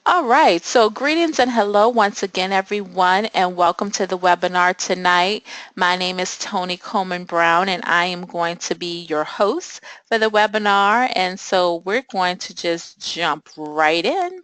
All right, so greetings and hello once again, everyone, and welcome to the webinar tonight. My name is Tony Coleman-Brown, and I am going to be your host for the webinar. And so we're going to just jump right in.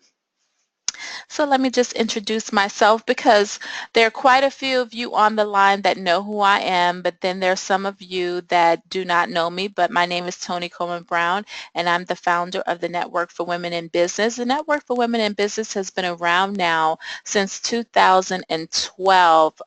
So let me just introduce myself because there are quite a few of you on the line that know who I am, but then there are some of you that do not know me. But my name is Tony Coleman-Brown, and I'm the founder of the Network for Women in Business. The Network for Women in Business has been around now since 2012,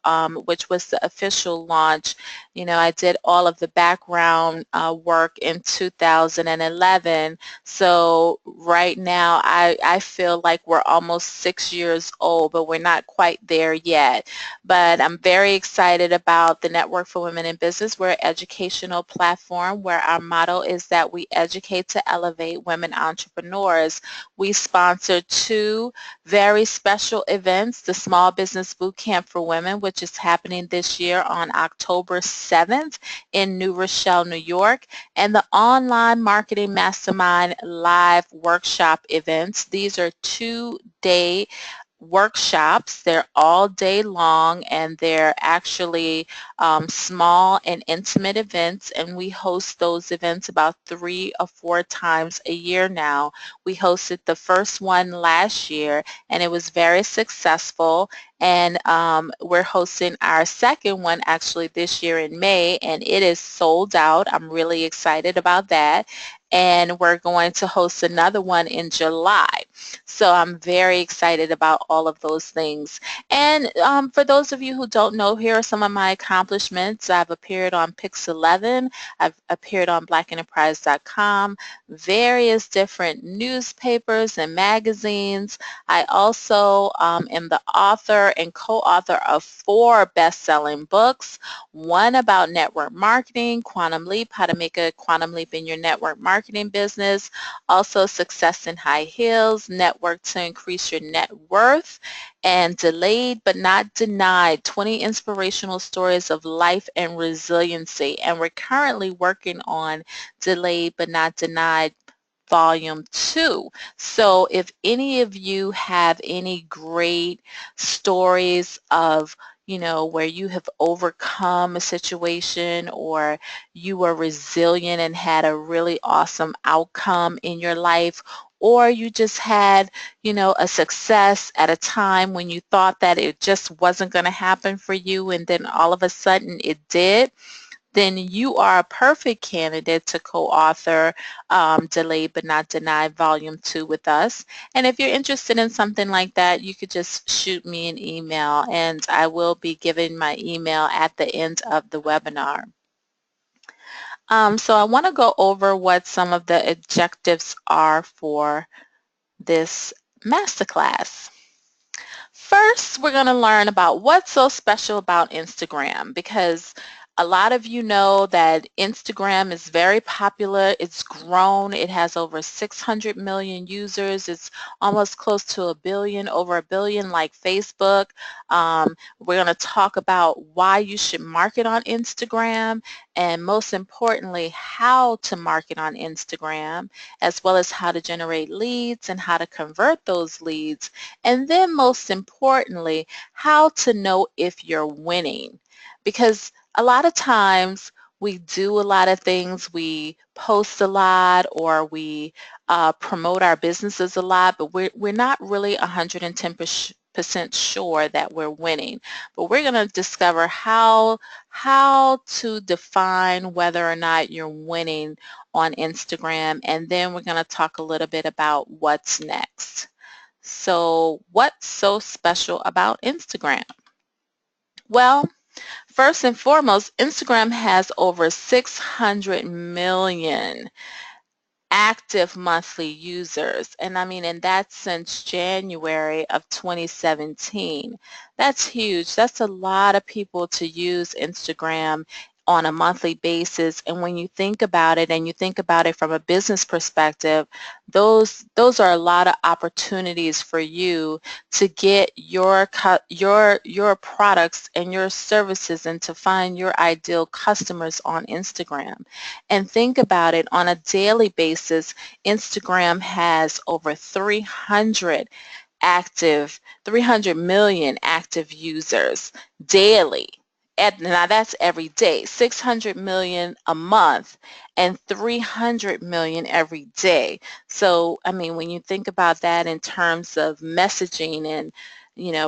which was the official launch. You know, I did all of the background work in 2011. So right now, I feel like we're almost 6 years old, but we're not quite there yet. But I'm very excited about the Network for Women in Business. We're an educational platform where our motto is that we educate to elevate women entrepreneurs. We sponsor two very special events, the Small Business Boot Camp for Women, which is happening this year on October 7th in New Rochelle, New York, and the Online Marketing Mastermind live workshop events. These are 2-day workshops. They're all day long, and they're actually small and intimate events, and we host those events about 3 or 4 times a year now. We hosted the first one last year, and it was very successful, and we're hosting our second one actually this year in May, and it is sold out. I'm really excited about that. And we're going to host another one in July. So I'm very excited about all of those things. And for those of you who don't know, here are some of my accomplishments. I've appeared on Pix 11. I've appeared on blackenterprise.com, various different newspapers and magazines. I also am the author and co-author of 4 best-selling books, one about network marketing, Quantum Leap, how to make a quantum leap in your network marketing business, also Success in High Heels, Network to Increase Your Net Worth, and Delayed but Not Denied, 20 Inspirational Stories of Life and Resiliency. And we're currently working on Delayed but Not Denied Volume 2. So if any of you have any great stories of where you have overcome a situation, or you were resilient and had a really awesome outcome in your life, or you just had, a success at a time when you thought that it just wasn't going to happen for you, and then all of a sudden it did, then you are a perfect candidate to co-author Delayed But Not Denied Volume 2 with us. And if you're interested in something like that, you could just shoot me an email, and I will be giving my email at the end of the webinar. So I want to go over what some of the objectives are for this masterclass. First, we're going to learn about what's so special about Instagram, because a lot of you know that Instagram is very popular. It's grown. It has over 600 million users. It's almost close to a billion, over a billion like Facebook. We're going to talk about why you should market on Instagram, and most importantly, how to market on Instagram, as well as how to generate leads and how to convert those leads. And then most importantly, how to know if you're winning. Because a lot of times we do a lot of things, we post a lot, or we promote our businesses a lot, but we're not really 110% sure that we're winning. But we're going to discover how to define whether or not you're winning on Instagram, and then we're going to talk a little bit about what's next. So what's so special about Instagram? Well, first and foremost, Instagram has over 600 million active monthly users. And I mean, and that's since January of 2017. That's huge. That's a lot of people to use Instagram on a monthly basis. And when you think about it, and you think about it from a business perspective, those are a lot of opportunities for you to get your products and your services, and to find your ideal customers on Instagram. And think about it, on a daily basis, Instagram has over 300 active, 300 million active users daily. Now that's every day, 600 million a month and 300 million every day. So, I mean, when you think about that in terms of messaging and,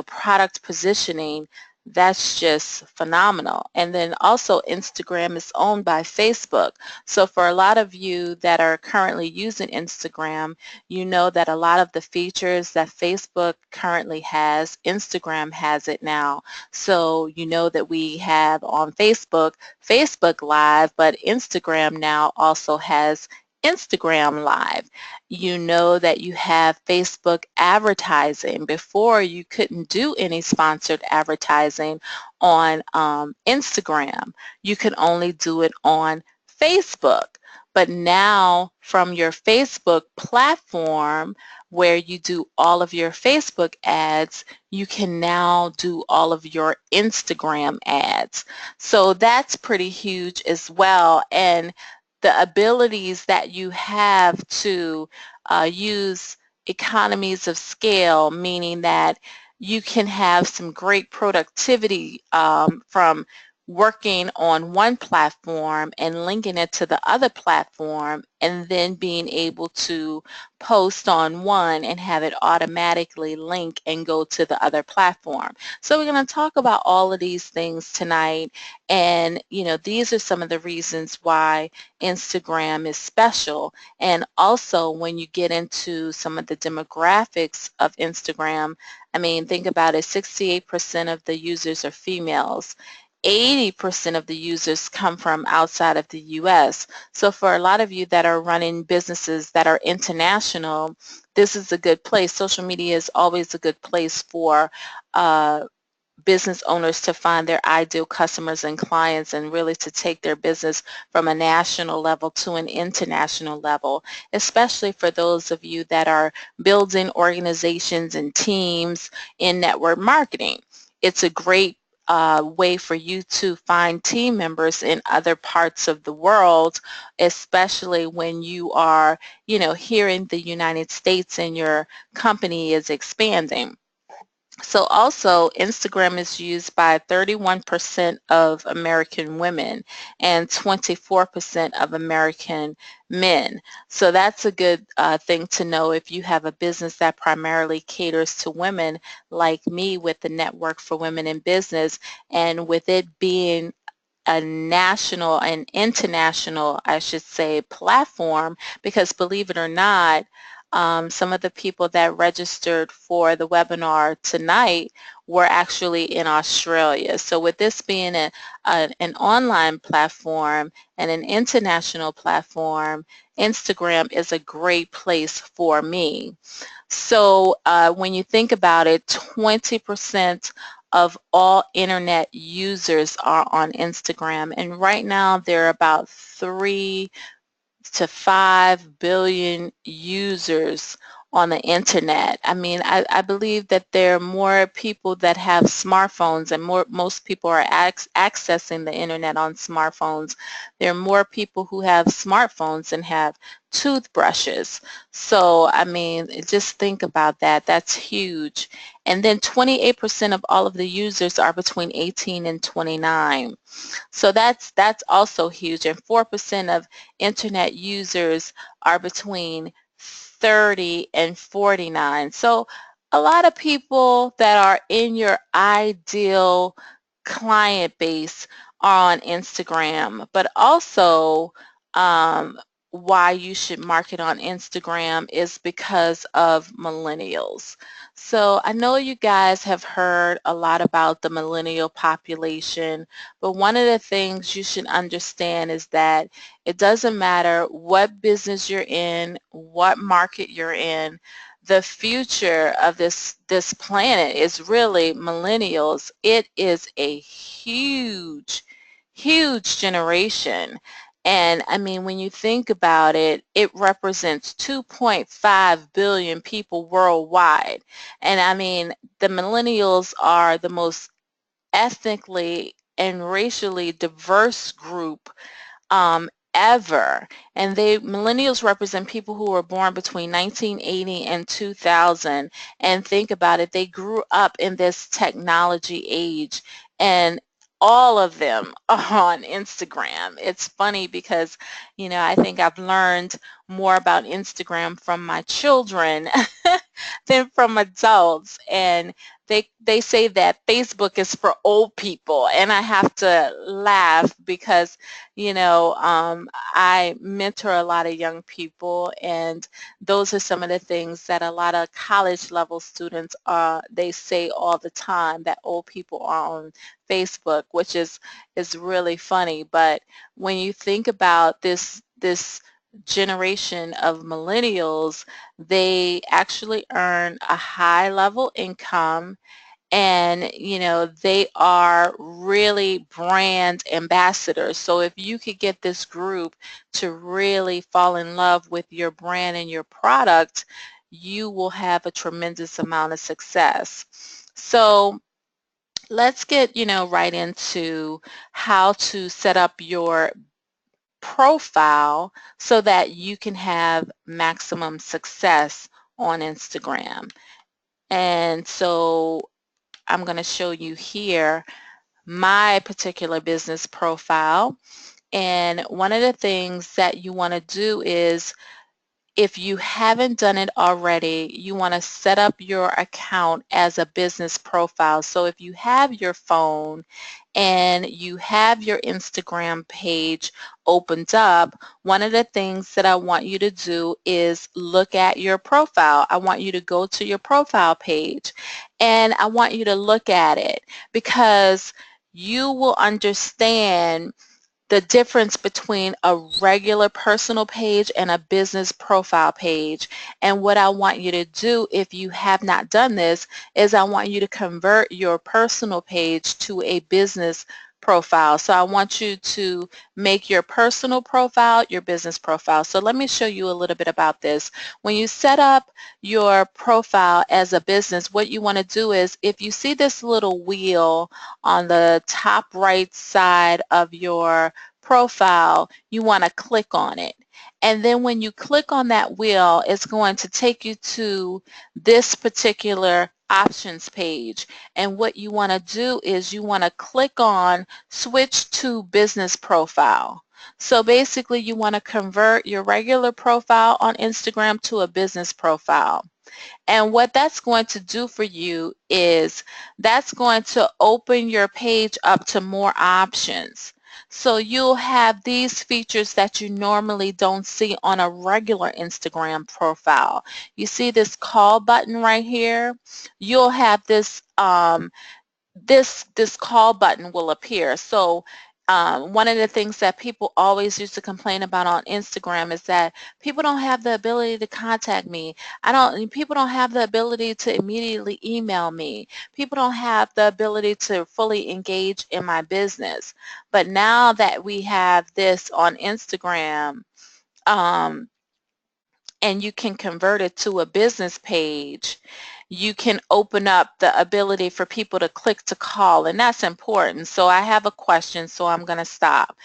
product positioning, that's just phenomenal. And then also Instagram is owned by Facebook. So for a lot of you that are currently using Instagram, you know that a lot of the features that Facebook currently has, Instagram has it now. So you know that we have on Facebook, Facebook Live, but Instagram now also has Instagram Live. You know that you have Facebook advertising. Before, you couldn't do any sponsored advertising on Instagram. You could only do it on Facebook. But now from your Facebook platform where you do all of your Facebook ads, you can now do all of your Instagram ads. So that's pretty huge as well. And the abilities that you have to use economies of scale, meaning that you can have some great productivity from working on one platform and linking it to the other platform and then being able to post on one and have it automatically link and go to the other platform. So we're going to talk about all of these things tonight, and these are some of the reasons why Instagram is special. And also when you get into some of the demographics of Instagram, I mean, think about it, 68% of the users are females. 80% of the users come from outside of the U.S. So for a lot of you that are running businesses that are international, this is a good place. Social media is always a good place for business owners to find their ideal customers and clients and really to take their business from a national level to an international level, especially for those of you that are building organizations and teams in network marketing. It's a great way for you to find team members in other parts of the world, especially when you are, here in the United States and your company is expanding. So also, Instagram is used by 31% of American women and 24% of American men. So that's a good thing to know if you have a business that primarily caters to women, like me with the Network for Women in Business, and with it being a national and international, I should say, platform, because believe it or not, some of the people that registered for the webinar tonight were actually in Australia. So with this being an online platform and an international platform, Instagram is a great place for me. So when you think about it, 20% of all internet users are on Instagram, and right now there are about 3 to 5 billion users on the internet. I mean, I believe that there are more people that have smartphones, and most people are accessing the internet on smartphones. There are more people who have smartphones than have toothbrushes. So, I mean, just think about that. That's huge. And then 28% of all of the users are between 18 and 29. So that's also huge. And 4% of internet users are between 30 and 49. So a lot of people that are in your ideal client base are on Instagram, but also why you should market on Instagram is because of millennials. So I know you guys have heard a lot about the millennial population, but one of the things you should understand is that it doesn't matter what business you're in, what market you're in, the future of this planet is really millennials. It is a huge, huge generation. And I mean, when you think about it, it represents 2.5 billion people worldwide. And I mean, the millennials are the most ethnically and racially diverse group ever. And millennials represent people who were born between 1980 and 2000. And think about it, they grew up in this technology age, and all of them are on Instagram. It's funny because, I think I've learned more about Instagram from my children than from adults. And they say that Facebook is for old people, and I have to laugh because I mentor a lot of young people, and those are some of the things that a lot of college level students they say all the time, that old people are on Facebook, which is really funny. But when you think about this generation of millennials, they actually earn a high level income, and they are really brand ambassadors. So if you could get this group to really fall in love with your brand and your product, you will have a tremendous amount of success. So let's get right into how to set up your profile so that you can have maximum success on Instagram. And so I'm going to show you here my particular business profile. And one of the things that you want to do is, if you haven't done it already, you want to set up your account as a business profile. So if you have your phone and you have your Instagram page opened up, one of the things that I want you to do is look at your profile. I want you to go to your profile page, and I want you to look at it, because you will understand the difference between a regular personal page and a business profile page. And what I want you to do, if you have not done this, is I want you to convert your personal page to a business profile. So I want you to make your personal profile your business profile. So let me show you a little bit about this. When you set up your profile as a business, what you want to do is, if you see this little wheel on the top right side of your profile, you want to click on it. And then when you click on that wheel, it's going to take you to this particular options page. And what you want to do is you want to click on switch to business profile. So basically you want to convert your regular profile on Instagram to a business profile. And what that's going to do for you is that's going to open your page up to more options. So you'll have these features that you normally don't see on a regular Instagram profile. You see this call button right here? You'll have this call button will appear. So one of the things that people always used to complain about on Instagram is that people don't have the ability to contact me. People don't have the ability to immediately email me. People don't have the ability to fully engage in my business. But now that we have this on Instagram, um, and you can convert it to a business page, you can open up the ability for people to click to call, and that's important. So I have a question, so I'm going to stop.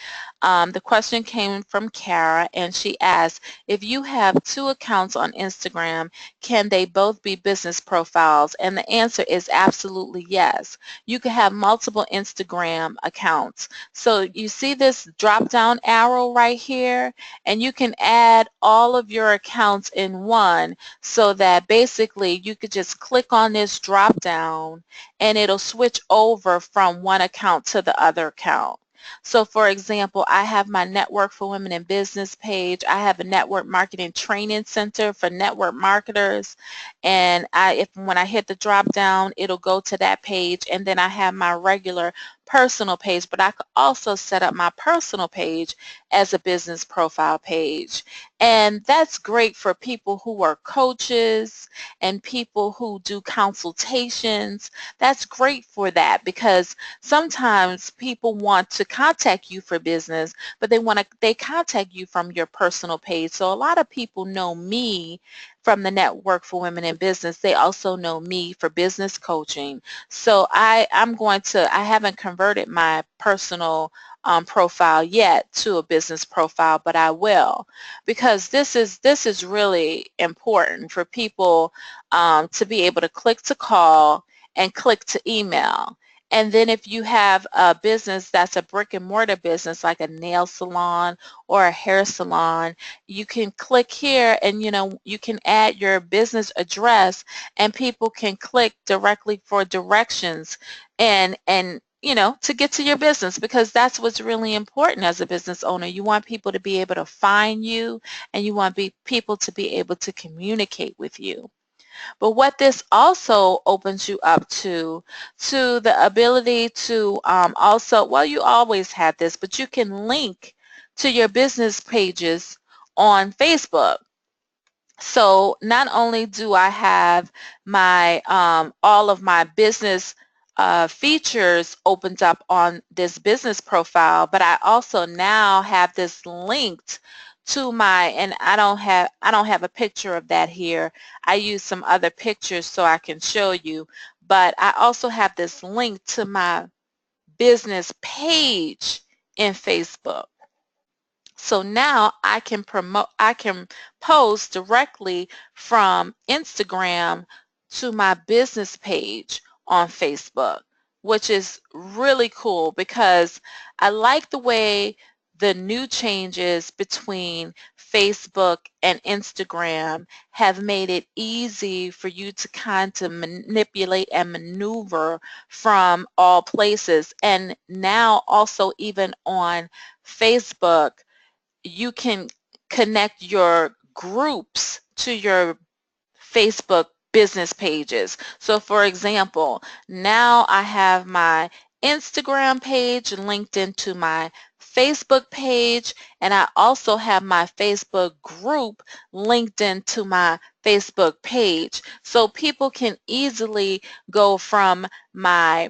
The question came from Kara, and she asked, if you have two accounts on Instagram, can they both be business profiles? And the answer is absolutely yes. You can have multiple Instagram accounts. So you see this drop down arrow right here, and you can add all of your accounts in one, so that basically you could just click on this drop down and it'll switch over from one account to the other account. So for example, I have my Network for Women in Business page. I have a network marketing training center for network marketers. And when I hit the drop down, it'll go to that page. And then I have my regular personal page, but I could also set up my personal page as a business profile page. And that's great for people who are coaches and people who do consultations. That's great for that, because sometimes people want to contact you for business, but they contact you from your personal page. So a lot of people know me from the Network for Women in Business. They also know me for business coaching. So I haven't converted my personal profile yet to a business profile, but I will, because this is really important for people to be able to click to call and click to email. And then if you have a business that's a brick and mortar business, like a nail salon or a hair salon, you can click here and you can add your business address, and people can click directly for directions and to get to your business, because that's what's really important as a business owner. You want people to be able to find you, and you want people to be able to communicate with you. But what this also opens you up to the ability to also, well, you always had this, but you can link to your business pages on Facebook. So not only do I have my all of my business features opened up on this business profile, but I also now have this linked to my, and I don't have a picture of that here. I use some other pictures so I can show you, but I also have this link to my business page in Facebook. So now I can post directly from Instagram to my business page on Facebook, which is really cool because I like the way the new changes between Facebook and Instagram have made it easy for you to kind of manipulate and maneuver from all places. And now also even on Facebook, you can connect your groups to your Facebook business pages. So for example, now I have my Instagram page linked into my Facebook page, and I also have my Facebook group linked into my Facebook page. So people can easily go from my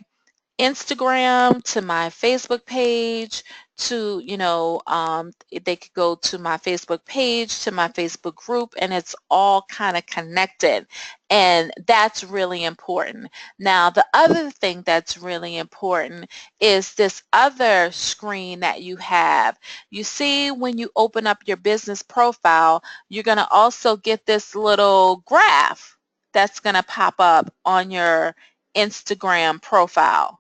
Instagram to my Facebook page to, they could go to my Facebook page, to my Facebook group, and it's all kind of connected. And that's really important. Now, the other thing that's really important is this other screen that you have. You see, when you open up your business profile, you're going to also get this little graph that's going to pop up on your Instagram profile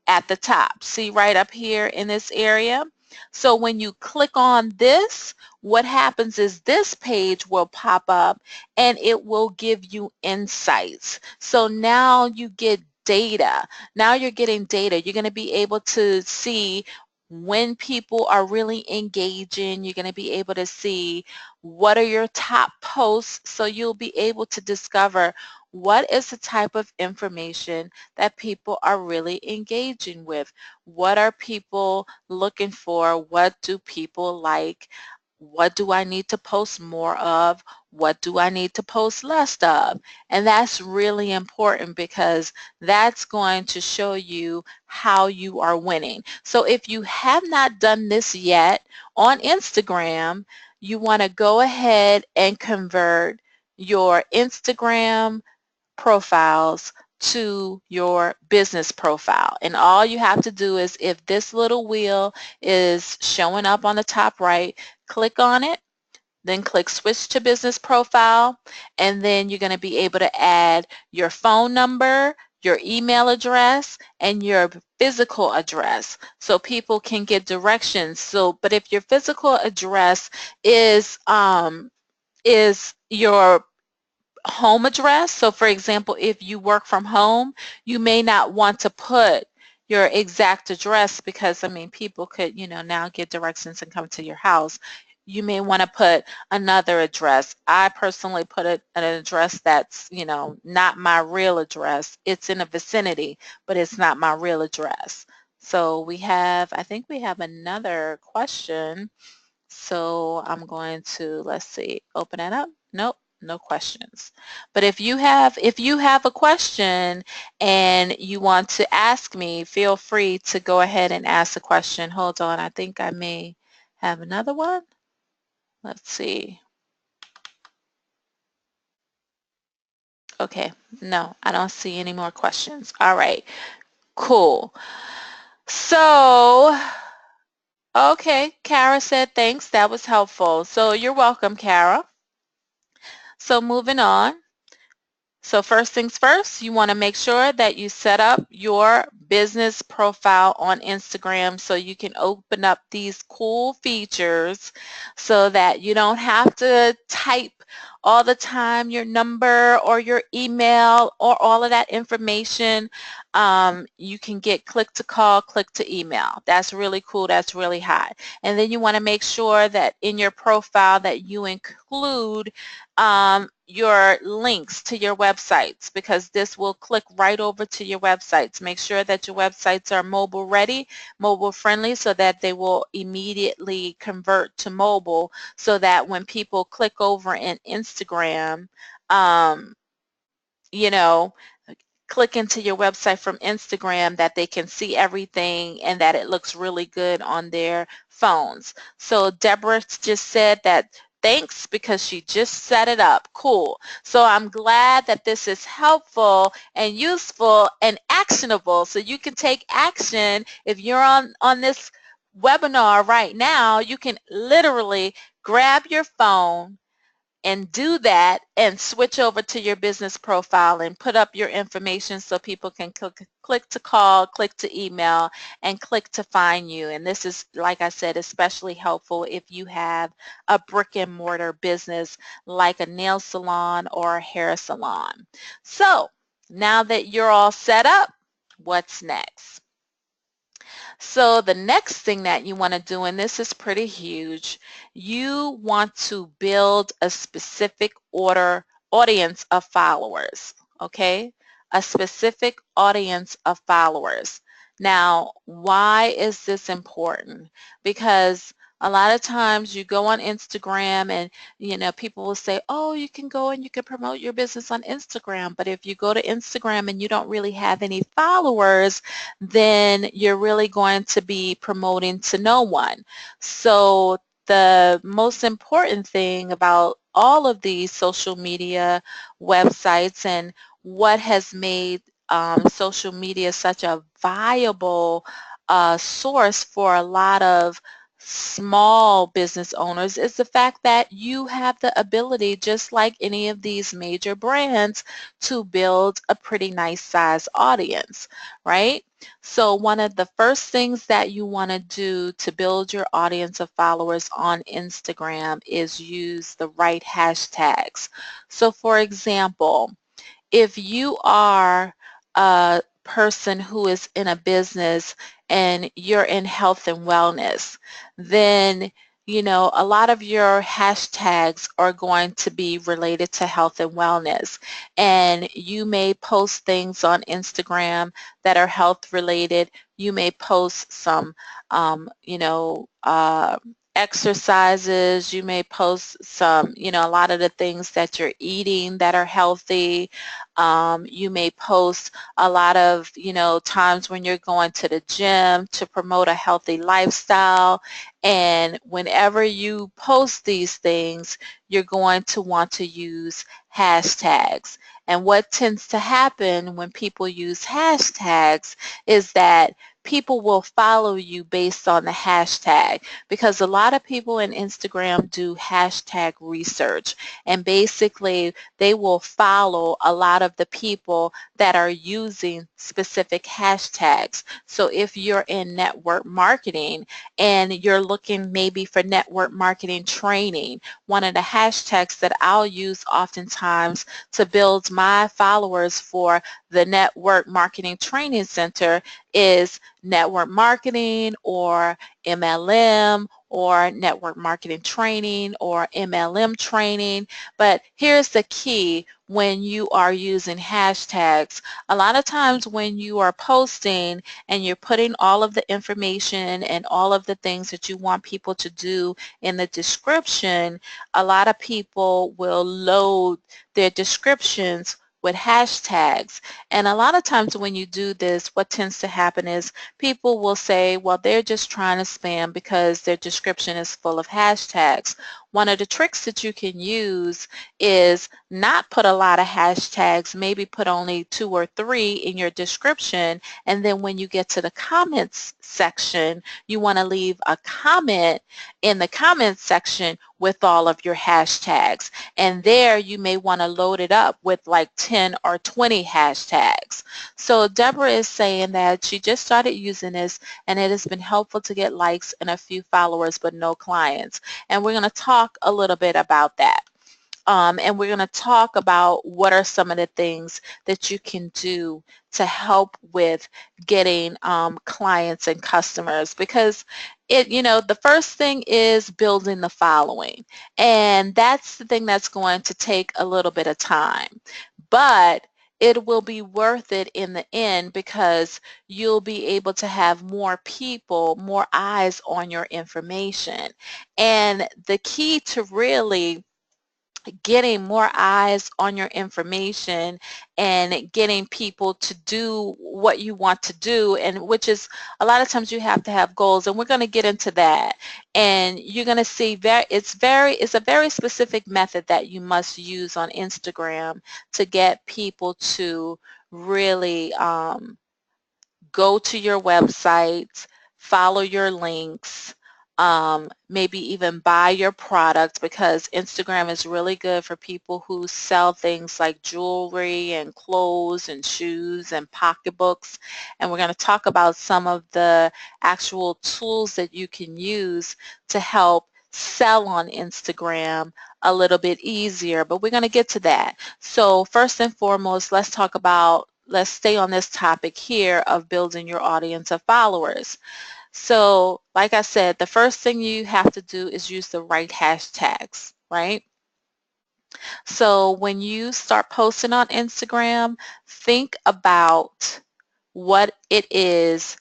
at the top. See right up here in this area? So when you click on this, what happens is this page will pop up and it will give you insights. So now you get data. Now you're getting data. You're going to be able to see when people are really engaging. You're going to be able to see what are your top posts, so you'll be able to discover what is the type of information that people are really engaging with. What are people looking for? What do people like? What do I need to post more of? What do I need to post less of? And that's really important because that's going to show you how you are winning. So if you have not done this yet on Instagram, you want to go ahead and convert your Instagram profiles to your business profile. And all you have to do is, if this little wheel is showing up on the top right, click on it, then click switch to business profile, and then you're going to be able to add your phone number, your email address, and your physical address so people can get directions. So, but if your physical address is your home address. So for example, if you work from home, you may not want to put your exact address because, I mean, people could, now get directions and come to your house. You may want to put another address. I personally put an address that's, not my real address. It's in a vicinity, but it's not my real address. So I think we have another question. So I'm going to, let's see, open it up. Nope, no questions. But if you have a question and you want to ask me, feel free to go ahead and ask a question. Hold on, I think I may have another one. Let's see. Okay, no, I don't see any more questions. All right, cool. So, okay, Kara said thanks. That was helpful. So you're welcome, Kara. So moving on. So first things first, you want to make sure that you set up your business profile on Instagram so you can open up these cool features so that you don't have to type all the time your number or your email or all of that information. You can get click to call, click to email. That's really cool. That's really hot. And then you want to make sure that in your profile that you include your links to your websites, because this will click right over to your websites. Make sure that your websites are mobile ready, mobile friendly, so that they will immediately convert to mobile, so that when people click over in Instagram, um, you know, click into your website from Instagram, that they can see everything and that it looks really good on their phones. So Deborah just said that thanks because she just set it up. Cool. So I'm glad that this is helpful and useful and actionable, so you can take action. If you're on this webinar right now, you can literally grab your phone and do that and switch over to your business profile and put up your information so people can click to call, click to email, and click to find you. And this is, like I said, especially helpful if you have a brick and mortar business like a nail salon or a hair salon. So now that you're all set up, what's next? So the next thing that you want to do, and this is pretty huge, you want to build a specific audience of followers, okay? A specific audience of followers. Now, why is this important? Because a lot of times you go on Instagram and, people will say, oh, you can go and you can promote your business on Instagram. But if you go to Instagram and you don't really have any followers, then you're really going to be promoting to no one. So the most important thing about all of these social media websites and what has made social media such a viable source for a lot of small business owners is the fact that you have the ability, just like any of these major brands, to build a pretty nice size audience, right? So one of the first things that you want to do to build your audience of followers on Instagram is use the right hashtags. So for example, if you are a person who is in a business and you're in health and wellness, then a lot of your hashtags are going to be related to health and wellness. And you may post things on Instagram that are health related. You may post some, exercises. You may post some, a lot of the things that you're eating that are healthy. You may post a lot of, times when you're going to the gym to promote a healthy lifestyle. And whenever you post these things, you're going to want to use hashtags. And what tends to happen when people use hashtags is that people will follow you based on the hashtag, because a lot of people in Instagram do hashtag research, and basically they will follow a lot of the people that are using specific hashtags. So if you're in network marketing and you're looking maybe for network marketing training, one of the hashtags that I'll use oftentimes to build my followers for the Network Marketing Training Center is network marketing or MLM or network marketing training or MLM training. But here's the key: when you are using hashtags, a lot of times when you are posting and you're putting all of the information and all of the things that you want people to do in the description, a lot of people will load their descriptions with hashtags. And a lot of times when you do this, what tends to happen is people will say, well, they're just trying to spam because their description is full of hashtags. one of the tricks that you can use is not put a lot of hashtags, maybe put only 2 or 3 in your description, and then when you get to the comments section, you want to leave a comment in the comments section with all of your hashtags. And there you may want to load it up with like 10 or 20 hashtags. So Deborah is saying that she just started using this and it has been helpful to get likes and a few followers but no clients. And we're going to talk a little bit about that. And we're going to talk about what are some of the things that you can do to help with getting clients and customers, because the first thing is building the following, and that's the thing that's going to take a little bit of time, but it will be worth it in the end because you'll be able to have more people, more eyes on your information. And the key to really getting more eyes on your information and getting people to do what you want to do, and which is a lot of times you have to have goals, and we're going to get into that. And you're going to see it's a very specific method that you must use on Instagram to get people to really go to your website, follow your links, maybe even buy your product, because Instagram is really good for people who sell things like jewelry and clothes and shoes and pocketbooks. And we're going to talk about some of the actual tools that you can use to help sell on Instagram a little bit easier, but we're going to get to that. So first and foremost, let's stay on this topic here of building your audience of followers. So like I said, the first thing you have to do is use the right hashtags, right? So when you start posting on Instagram, think about what it is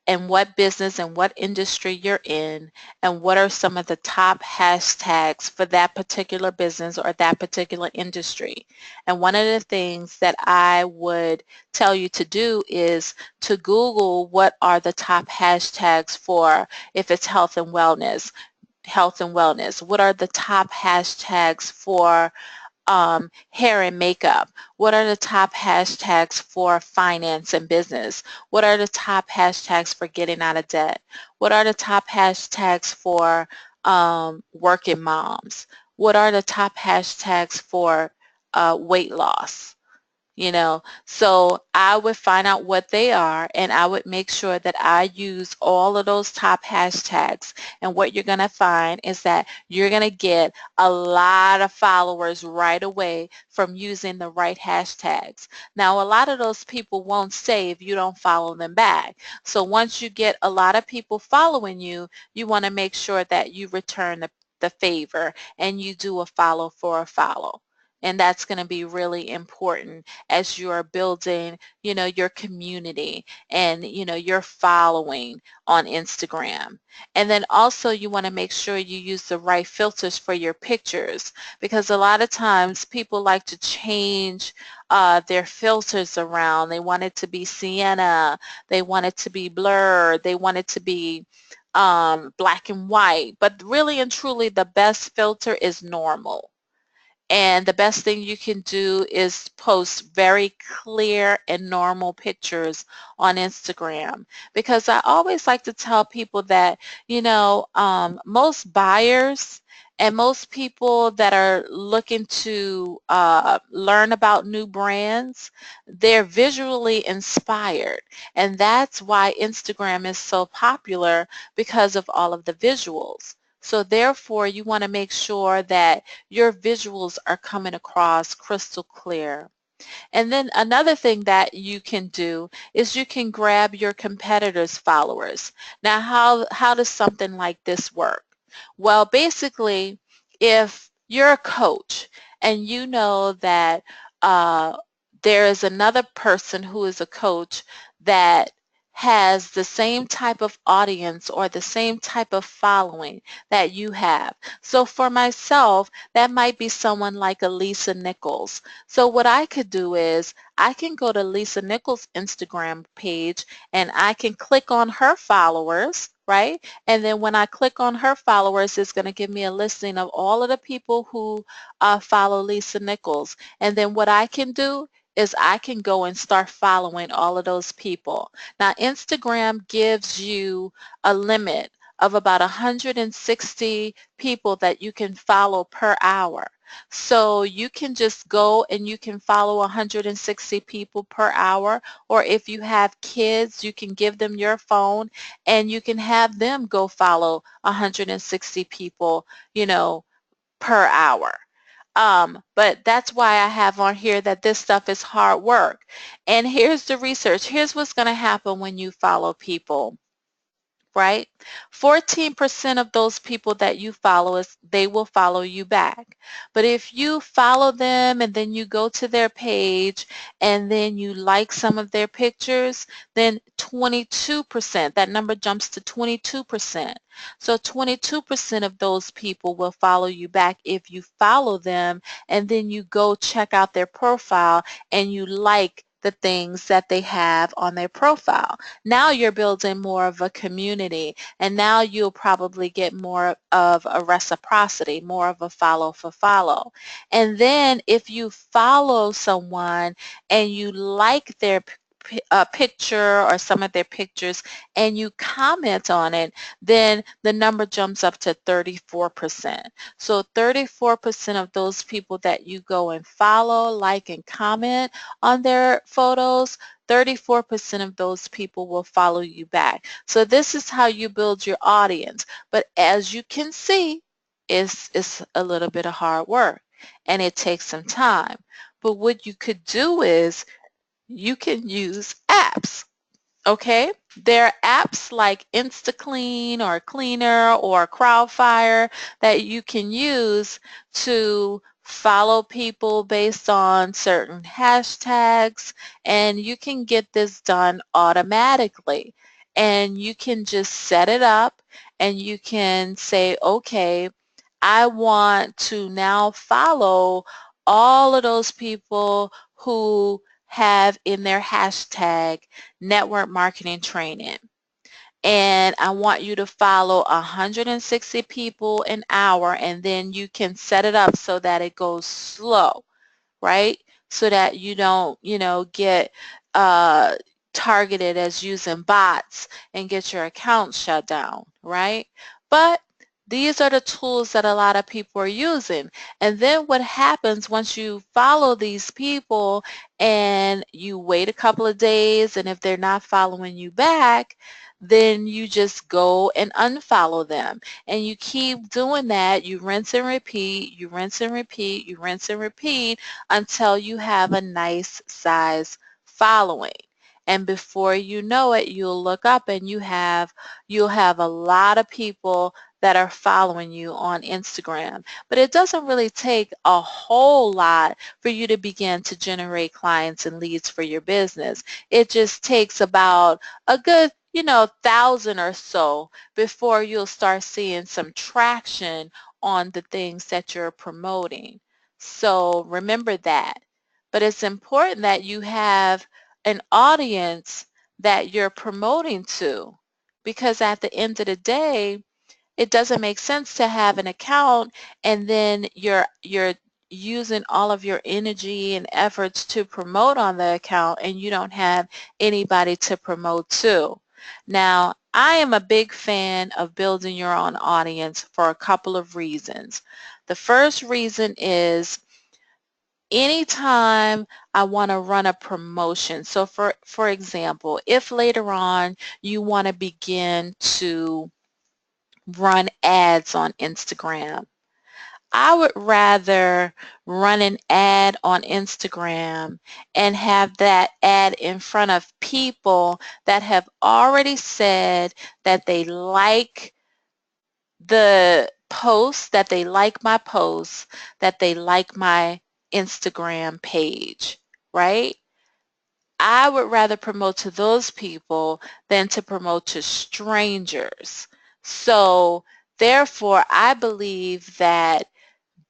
and what business and what industry you're in, and what are some of the top hashtags for that particular business or that particular industry. And one of the things that I would tell you to do is to Google what are the top hashtags for, if it's health and wellness. What are the top hashtags for hair and makeup? What are the top hashtags for finance and business? What are the top hashtags for getting out of debt? What are the top hashtags for working moms? What are the top hashtags for weight loss? So I would find out what they are, and I would make sure that I use all of those top hashtags. And what you're going to find is that you're going to get a lot of followers right away from using the right hashtags. Now, a lot of those people won't stay if you don't follow them back. So once you get a lot of people following you, you want to make sure that you return the favor and you do a follow for a follow. And that's going to be really important as you are building, your community and, your following on Instagram. And then also you want to make sure you use the right filters for your pictures, because a lot of times people like to change their filters around. They want it to be sienna, they want it to be blurred, they want it to be black and white. But really and truly, the best filter is normal. And the best thing you can do is post very clear and normal pictures on Instagram. Because I always like to tell people that, most buyers and most people that are looking to learn about new brands, they're visually inspired. And that's why Instagram is so popular, because of all of the visuals. So therefore, you want to make sure that your visuals are coming across crystal clear. And then another thing that you can do is you can grab your competitors' followers. Now, how does something like this work? Well, basically, if you're a coach and you know that there is another person who is a coach that has the same type of audience or the same type of following that you have. So for myself, that might be someone like a Lisa Nichols. So what I could do is I can go to Lisa Nichols' Instagram page and I can click on her followers, right? And then when I click on her followers, it's going to give me a listing of all of the people who follow Lisa Nichols. And then what I can do is I can go and start following all of those people. Now, Instagram gives you a limit of about 160 people that you can follow per hour. So you can just go and you can follow 160 people per hour, or if you have kids, you can give them your phone and you can have them go follow 160 people, per hour. But that's why I have on here that this stuff is hard work. And here's the research. Here's what's going to happen when you follow people, right? 14% of those people that you follow, they will follow you back. But if you follow them and then you go to their page and then you like some of their pictures, then 22%, that number jumps to 22%. So 22% of those people will follow you back if you follow them and then you go check out their profile and you like the things that they have on their profile. Now you're building more of a community, and now you'll probably get more of a reciprocity, more of a follow for follow. And then if you follow someone and you like their picture or some of their pictures and you comment on it, then the number jumps up to 34%. So 34% of those people that you go and follow, like, and comment on their photos, 34% of those people will follow you back. So this is how you build your audience. But as you can see, it's a little bit of hard work and it takes some time. But what you could do is you can use apps. Okay, there are apps like InstaClean or Cleaner or Crowdfire that you can use to follow people based on certain hashtags, and you can get this done automatically. And you can just set it up and you can say, okay, I want to now follow all of those people who have in their hashtag network marketing training. And I want you to follow 160 people an hour, and then you can set it up so that it goes slow, right? So that you don't, get uh, targeted as using bots and get your account shut down, right? But these are the tools that a lot of people are using. And then what happens once you follow these people and you wait a couple of days, and if they're not following you back, then you just go and unfollow them. And you keep doing that. You rinse and repeat, you rinse and repeat, you rinse and repeat until you have a nice size following. And before you know it, you'll look up and you'll have a lot of people that are following you on Instagram. But it doesn't really take a whole lot for you to begin to generate clients and leads for your business. It just takes about a good 1,000 or so before you'll start seeing some traction on the things that you're promoting. So remember that. But it's important that you have an audience that you're promoting to, because at the end of the day, it doesn't make sense to have an account and then you're using all of your energy and efforts to promote on the account and you don't have anybody to promote to. Now, I am a big fan of building your own audience for a couple of reasons. The first reason is anytime I want to run a promotion. So for example, if later on you want to begin to run ads on Instagram, I would rather run an ad on Instagram and have that ad in front of people that have already said that they like the post, that they like my posts, that they like my Instagram page, right? I would rather promote to those people than to promote to strangers. So therefore, I believe that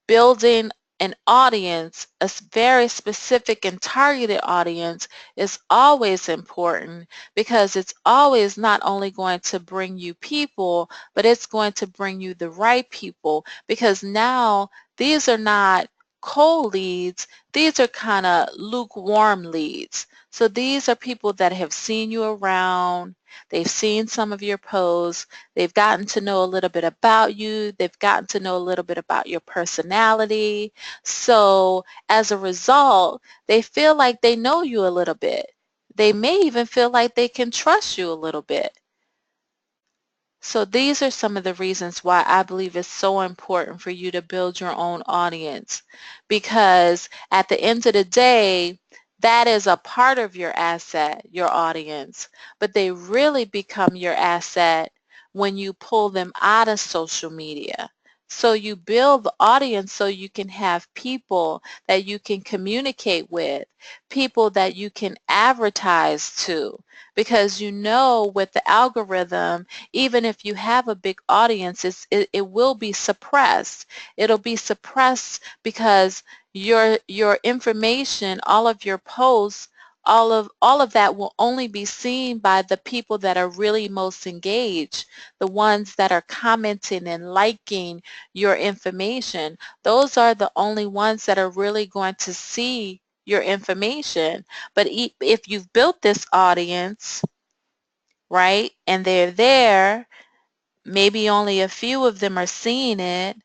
building an audience, a very specific and targeted audience, is always important, because it's always not only going to bring you people, but it's going to bring you the right people, because now these are not cold leads, these are kind of lukewarm leads. So these are people that have seen you around, they've seen some of your posts, they've gotten to know a little bit about you. They've gotten to know a little bit about your personality. So as a result, they feel like they know you a little bit. They may even feel like they can trust you a little bit. So these are some of the reasons why I believe it's so important for you to build your own audience, because at the end of the day, that is a part of your asset, your audience, but they really become your asset when you pull them out of social media. So you build the audience so you can have people that you can communicate with, people that you can advertise to, because you know with the algorithm, even if you have a big audience, it will be suppressed. It'll be suppressed because your information, all of your posts, all of that will only be seen by the people that are really most engaged, the ones that are commenting and liking your information. Those are the only ones that are really going to see your information. But if you've built this audience, right, and they're there, maybe only a few of them are seeing it,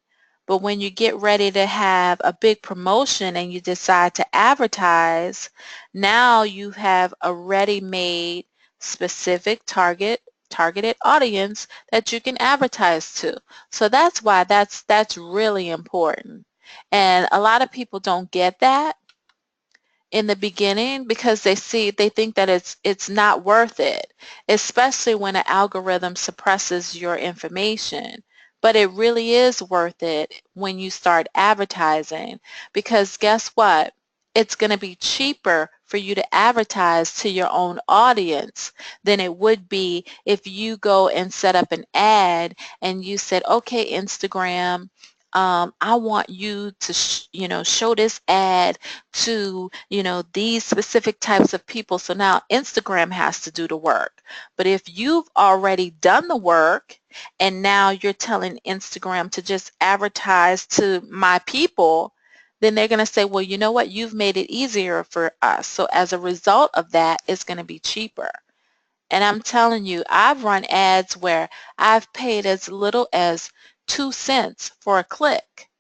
but when you get ready to have a big promotion and you decide to advertise, now you have a ready-made specific targeted audience that you can advertise to. So that's why that's really important. And a lot of people don't get that in the beginning, because they think that it's not worth it, especially when an algorithm suppresses your information. But it really is worth it when you start advertising, because guess what? It's going to be cheaper for you to advertise to your own audience than it would be if you go and set up an ad and you said, okay, Instagram, I want you to show this ad to these specific types of people. So now Instagram has to do the work. But if you've already done the work and now you're telling Instagram to just advertise to my people, then they're going to say, well, you know what, you've made it easier for us. So as a result of that, it's going to be cheaper. And I'm telling you, I've run ads where I've paid as little as 2 cents for a click,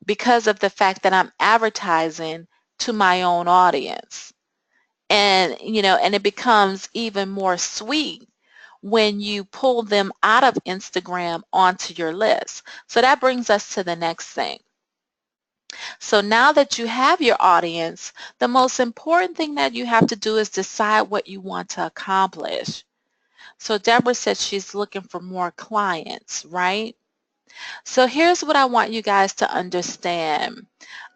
because of the fact that I'm advertising to my own audience. And, and it becomes even more sweet when you pull them out of Instagram onto your list. So that brings us to the next thing. So now that you have your audience, the most important thing that you have to do is decide what you want to accomplish. So Deborah said she's looking for more clients, right? So here's what I want you guys to understand,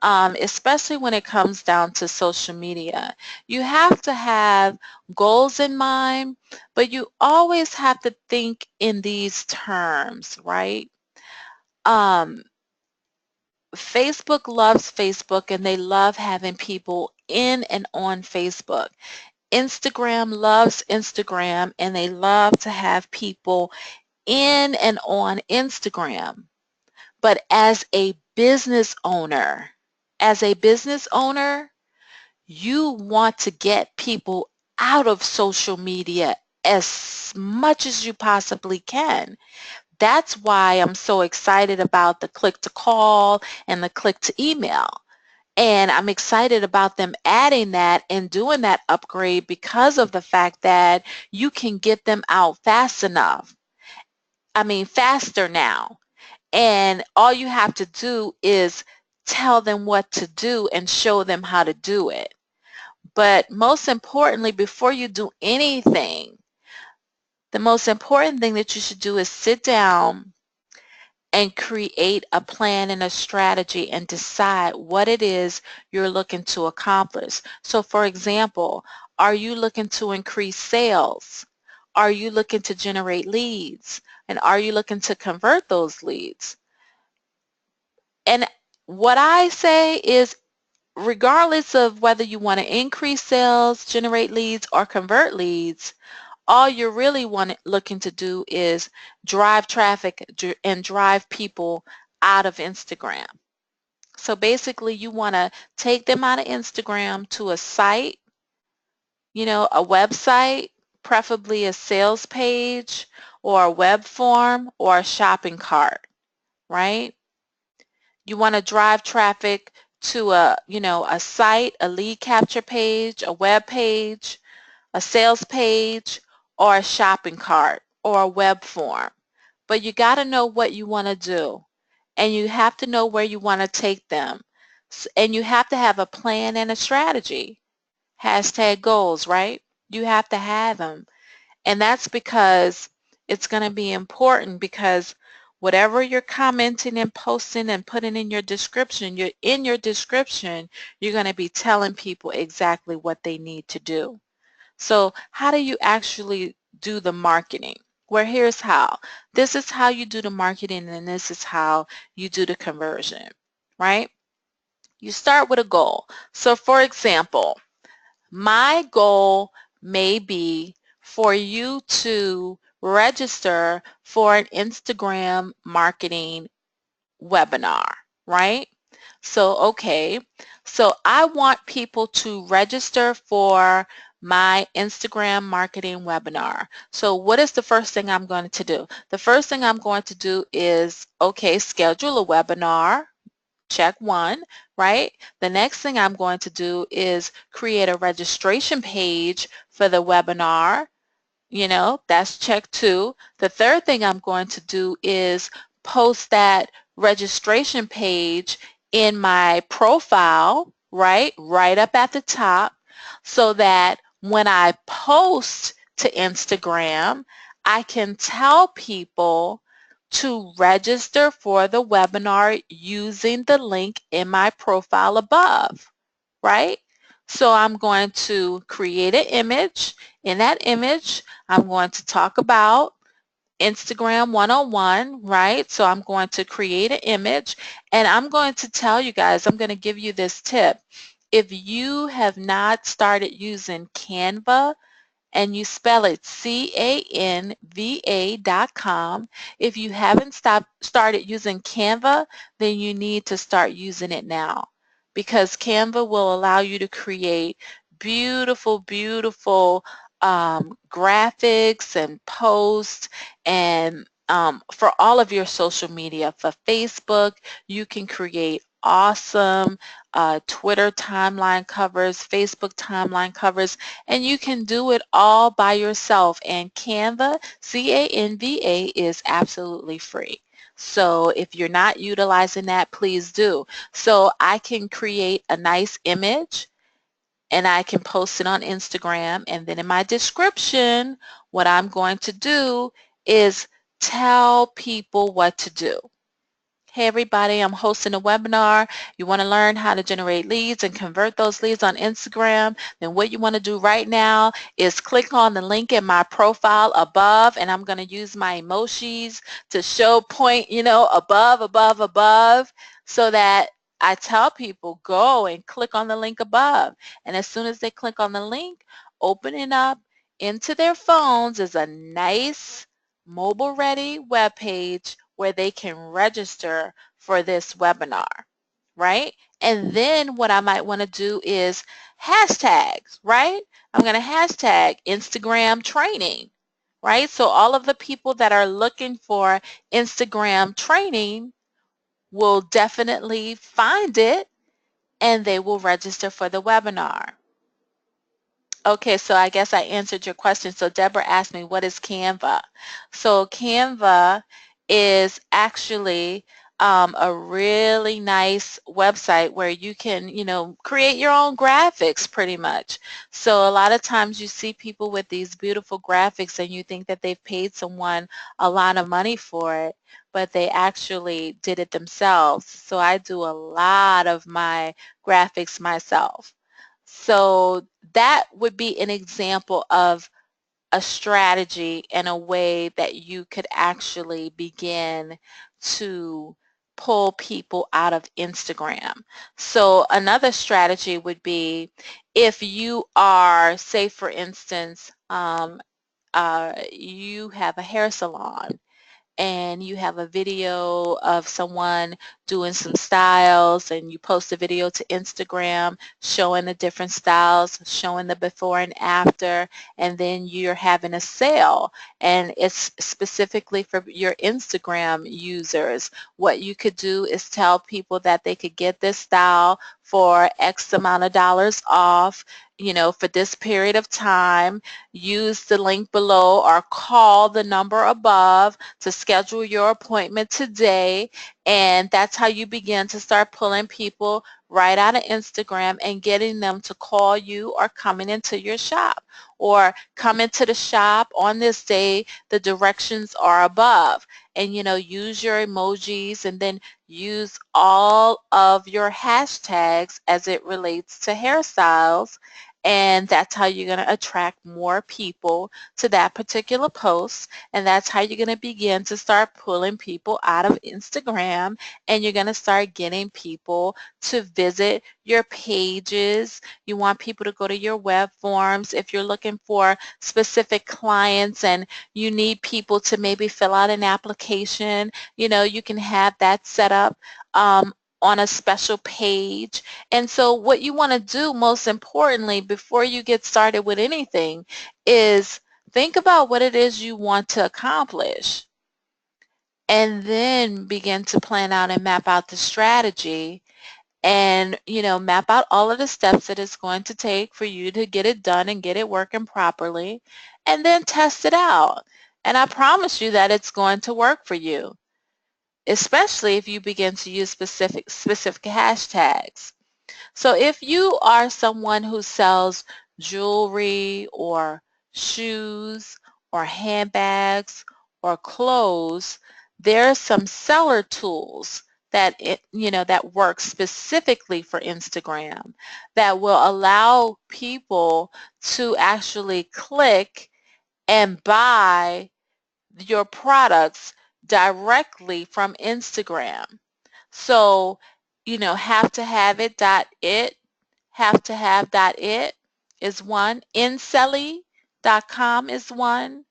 especially when it comes down to social media. You have to have goals in mind, but you always have to think in these terms, right? Um, Facebook loves Facebook, and they love having people in and on Facebook. Instagram loves Instagram, and they love to have people in and on Instagram. But as a business owner, you want to get people out of social media as much as you possibly can. That's why I'm so excited about the click to call and the click to email. And I'm excited about them adding that and doing that upgrade, because of the fact that you can get them out fast enough. I mean, faster now. And all you have to do is tell them what to do and show them how to do it. But most importantly, before you do anything, the most important thing that you should do is sit down and create a plan and a strategy and decide what it is you're looking to accomplish. So for example, are you looking to increase sales? Are you looking to generate leads? And are you looking to convert those leads? And what I say is, regardless of whether you want to increase sales, generate leads, or convert leads, all you're really looking to do is drive traffic and drive people out of Instagram. So basically you want to take them out of Instagram to a site, a website, preferably a sales page or a web form or a shopping cart, right? You want to drive traffic to a site, a lead capture page, a web page, a sales page, or a shopping cart or a web form. But you got to know what you want to do, and you have to know where you want to take them. And you have to have a plan and a strategy. Hashtag goals, right? You have to have them. And that's because it's going to be important, because whatever you're commenting and posting and putting in your description, you're going to be telling people exactly what they need to do. So how do you actually do the marketing? Well, here's how. This is how you do the marketing, and this is how you do the conversion, right? You start with a goal. So for example, my goal may be for you to register for an Instagram marketing webinar, right? So, okay, so I want people to register for my Instagram marketing webinar. So what is the first thing I'm going to do? The first thing I'm going to do is, okay, schedule a webinar. Check one, right? The next thing I'm going to do is create a registration page for the webinar. That's check two. The third thing I'm going to do is post that registration page in my profile, right up at the top, so that when I post to Instagram, I can tell people to register for the webinar using the link in my profile above, right? So I'm going to create an image. In that image, I'm going to talk about Instagram 101, right? So I'm going to create an image, and I'm going to tell you guys, I'm going to give you this tip. If you have not started using Canva, and you spell it canva.com. If you haven't started using Canva, then you need to start using it now, because Canva will allow you to create beautiful, beautiful graphics and posts, and for all of your social media. For Facebook, you can create awesome Twitter timeline covers, Facebook timeline covers, and you can do it all by yourself. And Canva, C-A-N-V-A, is absolutely free. So if you're not utilizing that, please do. So I can create a nice image, and I can post it on Instagram, and then in my description, what I'm going to do is tell people what to do. Hey everybody, I'm hosting a webinar. You want to learn how to generate leads and convert those leads on Instagram? Then what you want to do right now is click on the link in my profile above, and I'm going to use my emojis to show point, above, above, above, so that I tell people go and click on the link above. And as soon as they click on the link, opening up into their phones is a nice mobile-ready web page where they can register for this webinar, right? And then what I might want to do is hashtags, right? I'm going to hashtag Instagram training, right? So all of the people that are looking for Instagram training will definitely find it, and they will register for the webinar. Okay, so I guess I answered your question. So Deborah asked me, what is Canva? So Canva is actually a really nice website where you can, create your own graphics pretty much. So a lot of times you see people with these beautiful graphics and you think that they've paid someone a lot of money for it, but they actually did it themselves. So I do a lot of my graphics myself. So that would be an example of a strategy and a way that you could actually begin to pull people out of Instagram. So another strategy would be if you are, say for instance, you have a hair salon and you have a video of someone doing some styles and you post a video to Instagram showing the different styles, showing the before and after, and then you're having a sale and it's specifically for your Instagram users. What you could do is tell people that they could get this style for X amount of dollars off, for this period of time. Use the link below or call the number above to schedule your appointment today, and that's how you begin to start pulling people right out of Instagram and getting them to call you or coming into your shop or come into the shop on this day. The directions are above, and use your emojis and then use all of your hashtags as it relates to hairstyles, and that's how you're going to attract more people to that particular post, and that's how you're going to begin to start pulling people out of Instagram, and you're going to start getting people to visit your pages. You want people to go to your web forms. If you're looking for specific clients and you need people to maybe fill out an application, you can have that set up on a special page. And so what you want to do most importantly before you get started with anything is think about what it is you want to accomplish and then begin to plan out and map out the strategy and map out all of the steps that it's going to take for you to get it done and get it working properly, and then test it out. And I promise you that it's going to work for you, especially if you begin to use specific hashtags. So if you are someone who sells jewelry or shoes or handbags or clothes, there are some seller tools that work specifically for Instagram that will allow people to actually click and buy your products directly from Instagram. So, have to have it dot it, have to have dot it is one. Inselly.com is one.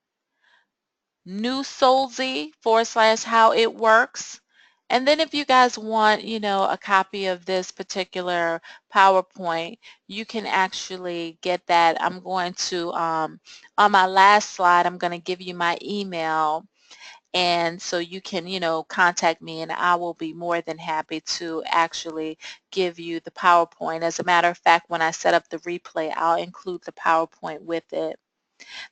Newsolzy / how it works. And then if you guys want, a copy of this particular PowerPoint, you can actually get that. I'm going to, on my last slide, I'm going to give you my email, and so you can, contact me and I will be more than happy to actually give you the PowerPoint. As a matter of fact, when I set up the replay, I'll include the PowerPoint with it.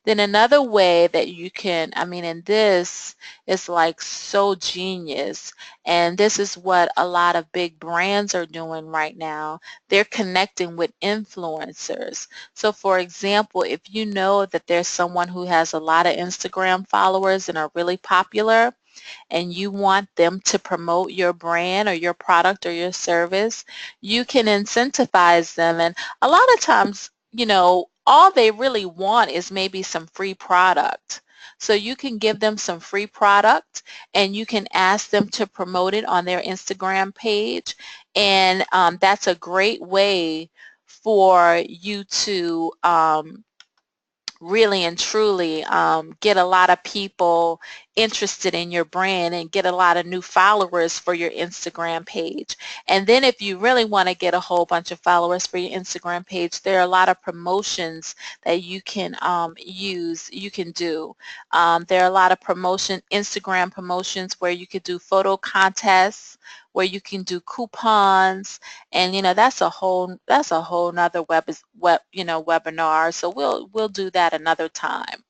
Then another way that you can, and this is like so genius, and this is what a lot of big brands are doing right now. They're connecting with influencers. So for example, if you know that there's someone who has a lot of Instagram followers and are really popular, and you want them to promote your brand or your product or your service, you can incentivize them. And a lot of times, all they really want is maybe some free product. So you can give them some free product and you can ask them to promote it on their Instagram page. And that's a great way for you to really and truly get a lot of people interested in your brand and get a lot of new followers for your Instagram page. And then if you really want to get a whole bunch of followers for your Instagram page, there are a lot of promotions that you can you can do. There are a lot of Instagram promotions where you could do photo contests, where you can do coupons, and that's a whole nother webinar. So we'll do that another time.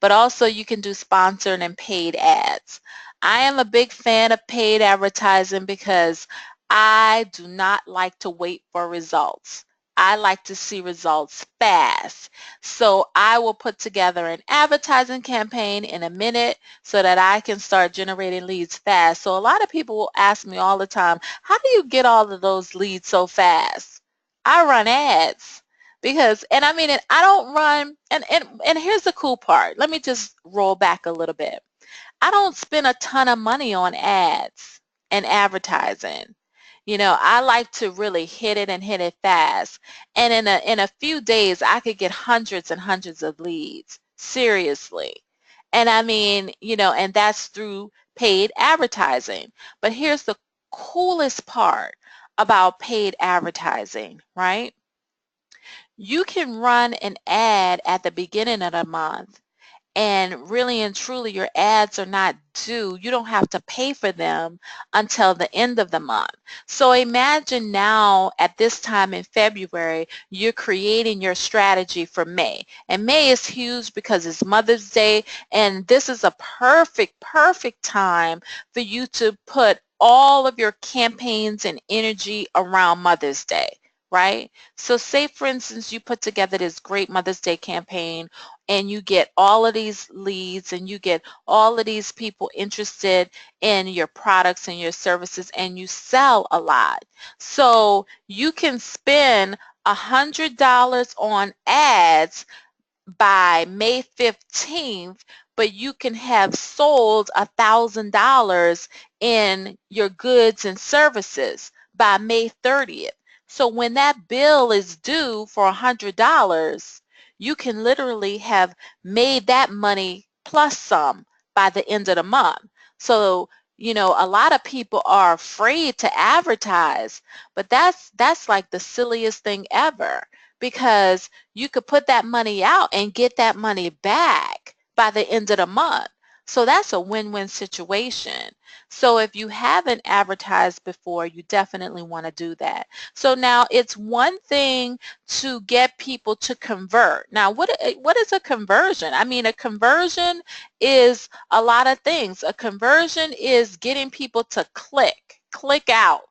But also you can do sponsored and paid ads. I am a big fan of paid advertising because I do not like to wait for results. I like to see results fast. So I will put together an advertising campaign in a minute so that I can start generating leads fast. So a lot of people will ask me all the time, how do you get all of those leads so fast? I run ads because, and I mean, I don't run, and here's the cool part. Let me just roll back a little bit. I don't spend a ton of money on ads and advertising. I like to really hit it and hit it fast. And in a few days, I could get hundreds and hundreds of leads. Seriously. And I mean, and that's through paid advertising. But here's the coolest part about paid advertising, right? You can run an ad at the beginning of the month, and really and truly your ads are not due. You don't have to pay for them until the end of the month. So imagine now at this time in February, you're creating your strategy for May. And May is huge because it's Mother's Day, and this is a perfect time for you to put all of your campaigns and energy around Mother's Day. Right? So say, for instance, you put together this great Mother's Day campaign and you get all of these leads and you get all of these people interested in your products and your services, and you sell a lot. So you can spend $100 on ads by May 15th, but you can have sold $1,000 in your goods and services by May 30th. So when that bill is due for $100, you can literally have made that money plus some by the end of the month. So, a lot of people are afraid to advertise, but that's like the silliest thing ever, because you could put that money out and get that money back by the end of the month. So that's a win-win situation. So if you haven't advertised before, you definitely want to do that. So now it's one thing to get people to convert. Now, what is a conversion? I mean, a conversion is a lot of things. A conversion is getting people to click out,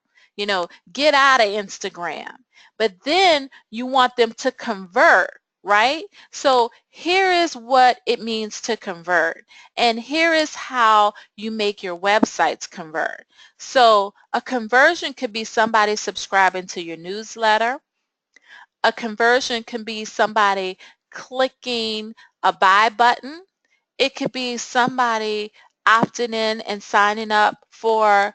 get out of Instagram. But then you want them to convert, right? So here is what it means to convert. And here is how you make your websites convert. So a conversion could be somebody subscribing to your newsletter. A conversion can be somebody clicking a buy button. It could be somebody opting in and signing up for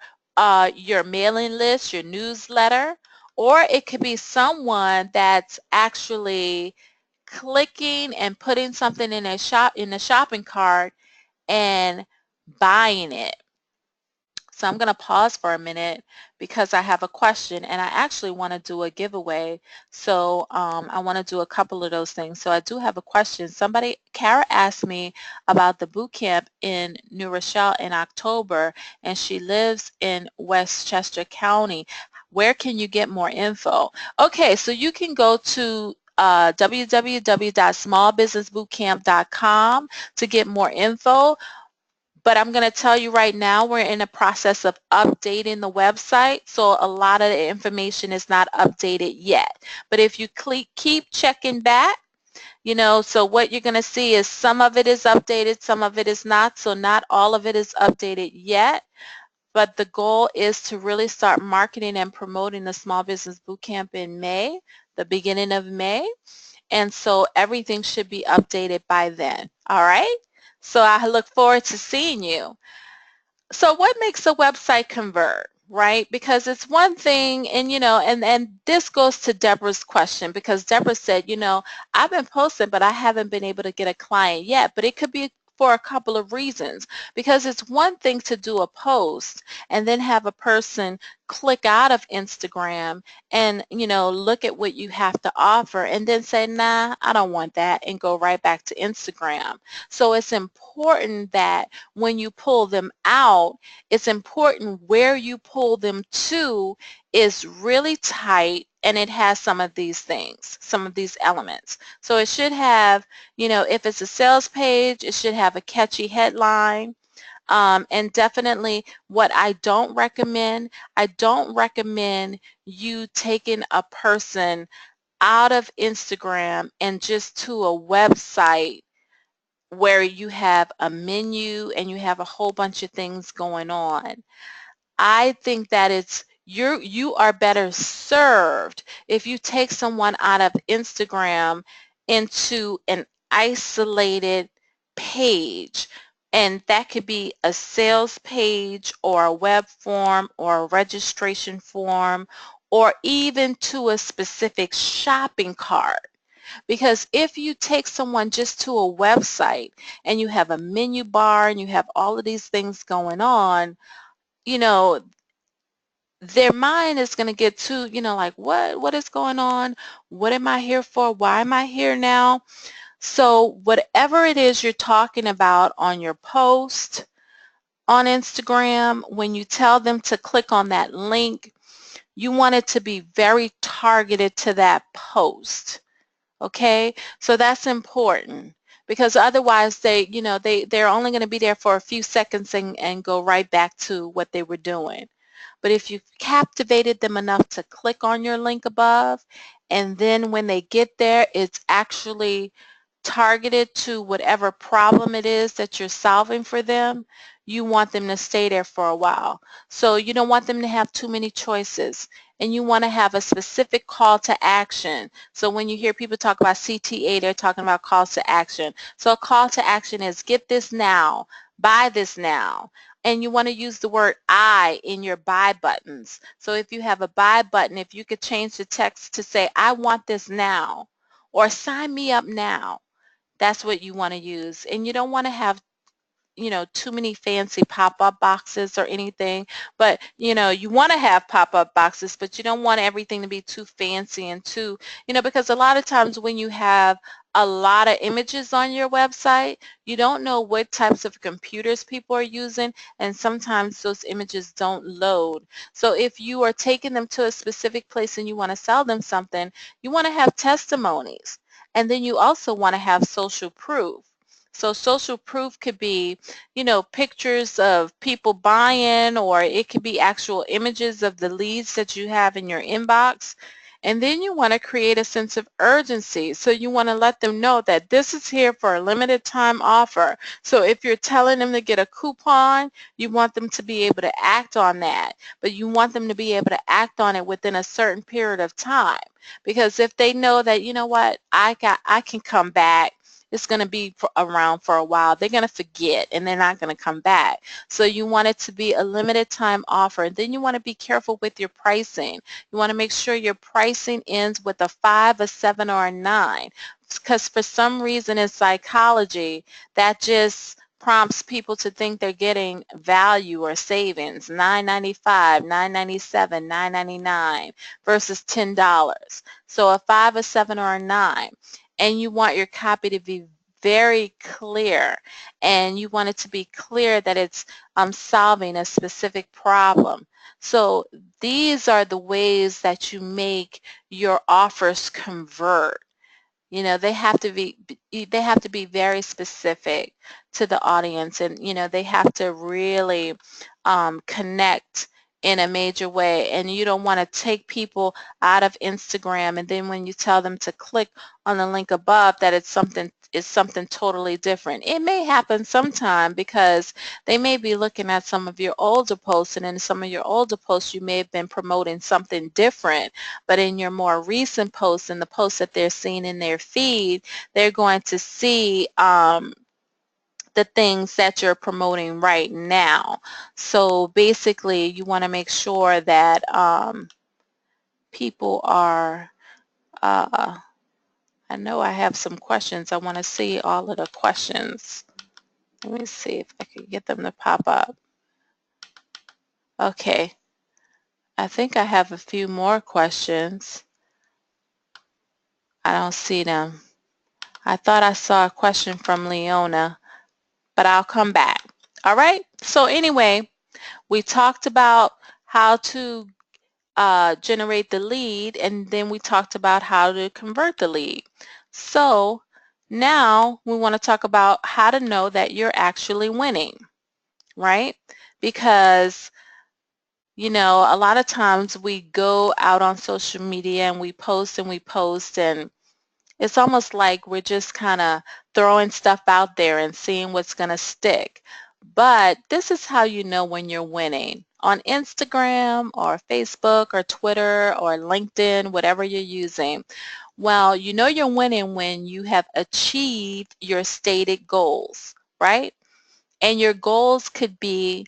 your mailing list, your newsletter, or it could be someone that's actually clicking and putting something in the shopping cart and buying it. So I'm going to pause for a minute because I have a question, and I actually want to do a giveaway. So I want to do a couple of those things. So I do have a question. Kara asked me about the boot camp in New Rochelle in October, and she lives in Westchester County. Where can you get more info? Okay, so you can go to www.smallbusinessbootcamp.com to get more info. But I'm going to tell you right now, we're in the process of updating the website, so a lot of the information is not updated yet. But if you keep checking back, so what you're going to see is some of it is updated, some of it is not, so not all of it is updated yet. But the goal is to really start marketing and promoting the Small Business Bootcamp in May, the beginning of May. And so everything should be updated by then. All right? So I look forward to seeing you. So what makes a website convert, right? Because it's one thing, and and this goes to Deborah's question, because Deborah said, I've been posting, but I haven't been able to get a client yet. But it could be for a couple of reasons, because it's one thing to do a post and then have a person click out of Instagram and look at what you have to offer and then say, nah, I don't want that, and go right back to Instagram. So it's important that when you pull them out, it's important where you pull them to is really tight, and it has some of these things, some of these elements. So it should have, if it's a sales page, it should have a catchy headline. And definitely what I don't recommend you taking a person out of Instagram and just to a website where you have a menu and you have a whole bunch of things going on. I think that you are better served if you take someone out of Instagram into an isolated page. And that could be a sales page or a web form or a registration form or even to a specific shopping cart. Because if you take someone just to a website and you have a menu bar and you have all of these things going on, you know, their mind is going to get too, like, what is going on? What am I here for? Why am I here now? So whatever it is you're talking about on your post on Instagram, when you tell them to click on that link, you want it to be very targeted to that post. Okay, so that's important because otherwise they're only going to be there for a few seconds and go right back to what they were doing. But if you've captivated them enough to click on your link above, and then when they get there, it's actually targeted to whatever problem it is that you're solving for them, you want them to stay there for a while. So you don't want them to have too many choices. And you want to have a specific call to action. So when you hear people talk about CTA, they're talking about calls to action. So a call to action is get this now, buy this now. And you want to use the word I in your buy buttons. So if you have a buy button, if you could change the text to say, I want this now, or sign me up now, that's what you want to use. And you don't want to have too many fancy pop-up boxes or anything, but you want to have pop-up boxes, but you don't want everything to be too fancy and too, because a lot of times when you have a lot of images on your website, you don't know what types of computers people are using, and sometimes those images don't load. So if you are taking them to a specific place and you want to sell them something, you want to have testimonies, and then you also want to have social proof. So social proof could be, pictures of people buying, or it could be actual images of the leads that you have in your inbox. And then you want to create a sense of urgency. So you want to let them know that this is here for a limited time offer. So if you're telling them to get a coupon, you want them to be able to act on that. But you want them to be able to act on it within a certain period of time. Because if they know that, you know what, I can come back, it's going to be around for a while, they're going to forget and they're not going to come back. So you want it to be a limited time offer. And then you want to be careful with your pricing. You want to make sure your pricing ends with a 5, a 7, or a 9. Because for some reason in psychology, that just prompts people to think they're getting value or savings. $9.95, $9.97, $9.99 versus $10. So a 5, a 7, or a 9. And you want your copy to be very clear, and you want it to be clear that it's solving a specific problem. So these are the ways that you make your offers convert. They have to be very specific to the audience, and they have to really connect in a major way. And you don't want to take people out of Instagram and then when you tell them to click on the link above that it's something totally different. It may happen sometime because they may be looking at some of your older posts, and in some of your older posts you may have been promoting something different, but in your more recent posts and the posts that they're seeing in their feed, they're going to see the things that you're promoting right now. So basically you want to make sure that people are, I know I have some questions. I want to see all of the questions. Let me see if I can get them to pop up. Okay, I think I have a few more questions. I don't see them. I thought I saw a question from Leona, but I'll come back. All right, so anyway, we talked about how to generate the lead, and then we talked about how to convert the lead. So now we want to talk about how to know that you're actually winning. right? Because, you know, a lot of times we go out on social media and we post, and it's almost like we're just kind of throwing stuff out there and seeing what's going to stick. But this is how you know when you're winning. On Instagram or Facebook or Twitter or LinkedIn, whatever you're using, well, you know you're winning when you have achieved your stated goals, right? And your goals could be,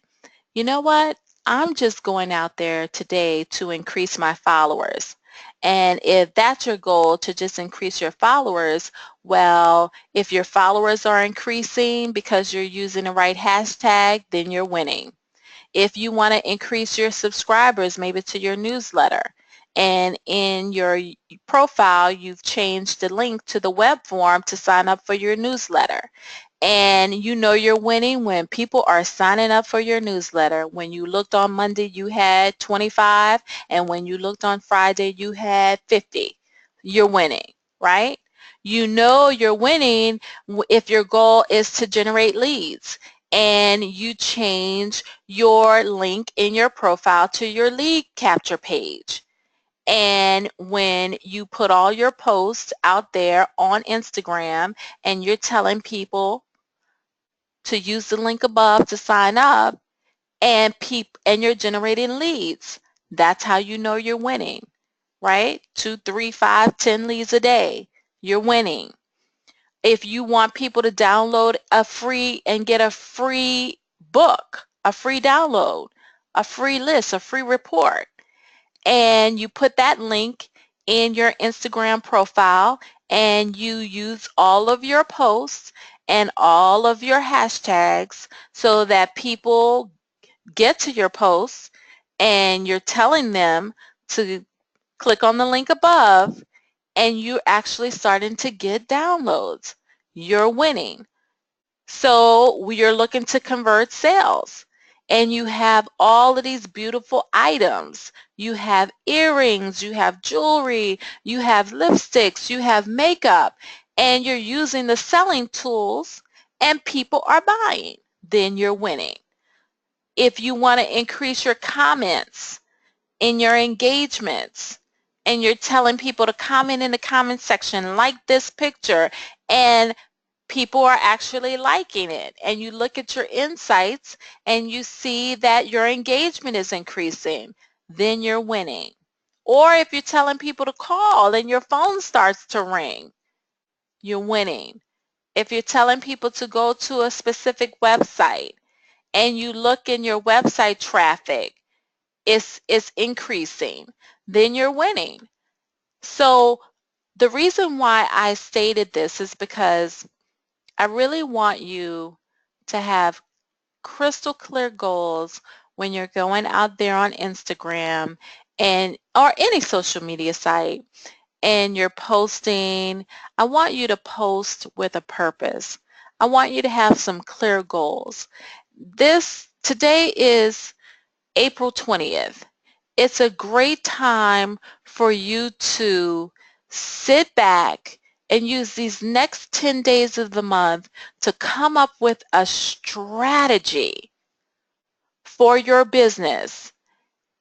you know what? I'm just going out there today to increase my followers. And if that's your goal, to just increase your followers, well, if your followers are increasing because you're using the right hashtag, then you're winning. If you want to increase your subscribers, maybe to your newsletter, and in your profile, you've changed the link to the web form to sign up for your newsletter. And you know you're winning when people are signing up for your newsletter. When you looked on Monday, you had 25, and when you looked on Friday, you had 50. You're winning, right? You know you're winning if your goal is to generate leads and you change your link in your profile to your lead capture page. And when you put all your posts out there on Instagram and you're telling people to use the link above to sign up, and you're generating leads, that's how you know you're winning, right? 2, 3, 5, 10 leads a day, you're winning. If you want people to download a free and get a free book, a free download, a free list, a free report, and you put that link in your Instagram profile and you use all of your posts and all of your hashtags so that people get to your posts and you're telling them to click on the link above, and you're actually starting to get downloads. You're winning. So you're looking to convert sales, and you have all of these beautiful items. You have earrings, you have jewelry, you have lipsticks, you have makeup, and you're using the selling tools and people are buying. Then you're winning. If you want to increase your comments in your engagements and you're telling people to comment in the comment section, like this picture, and people are actually liking it, and you look at your insights and you see that your engagement is increasing, then you're winning. Or if you're telling people to call and your phone starts to ring, you're winning. If you're telling people to go to a specific website and you look in your website traffic, it's increasing, then you're winning. So the reason why I stated this is because I really want you to have crystal clear goals when you're going out there on Instagram and or any social media site and you're posting. I want you to post with a purpose. I want you to have some clear goals. Today is April 20th. It's a great time for you to sit back and use these next 10 days of the month to come up with a strategy for your business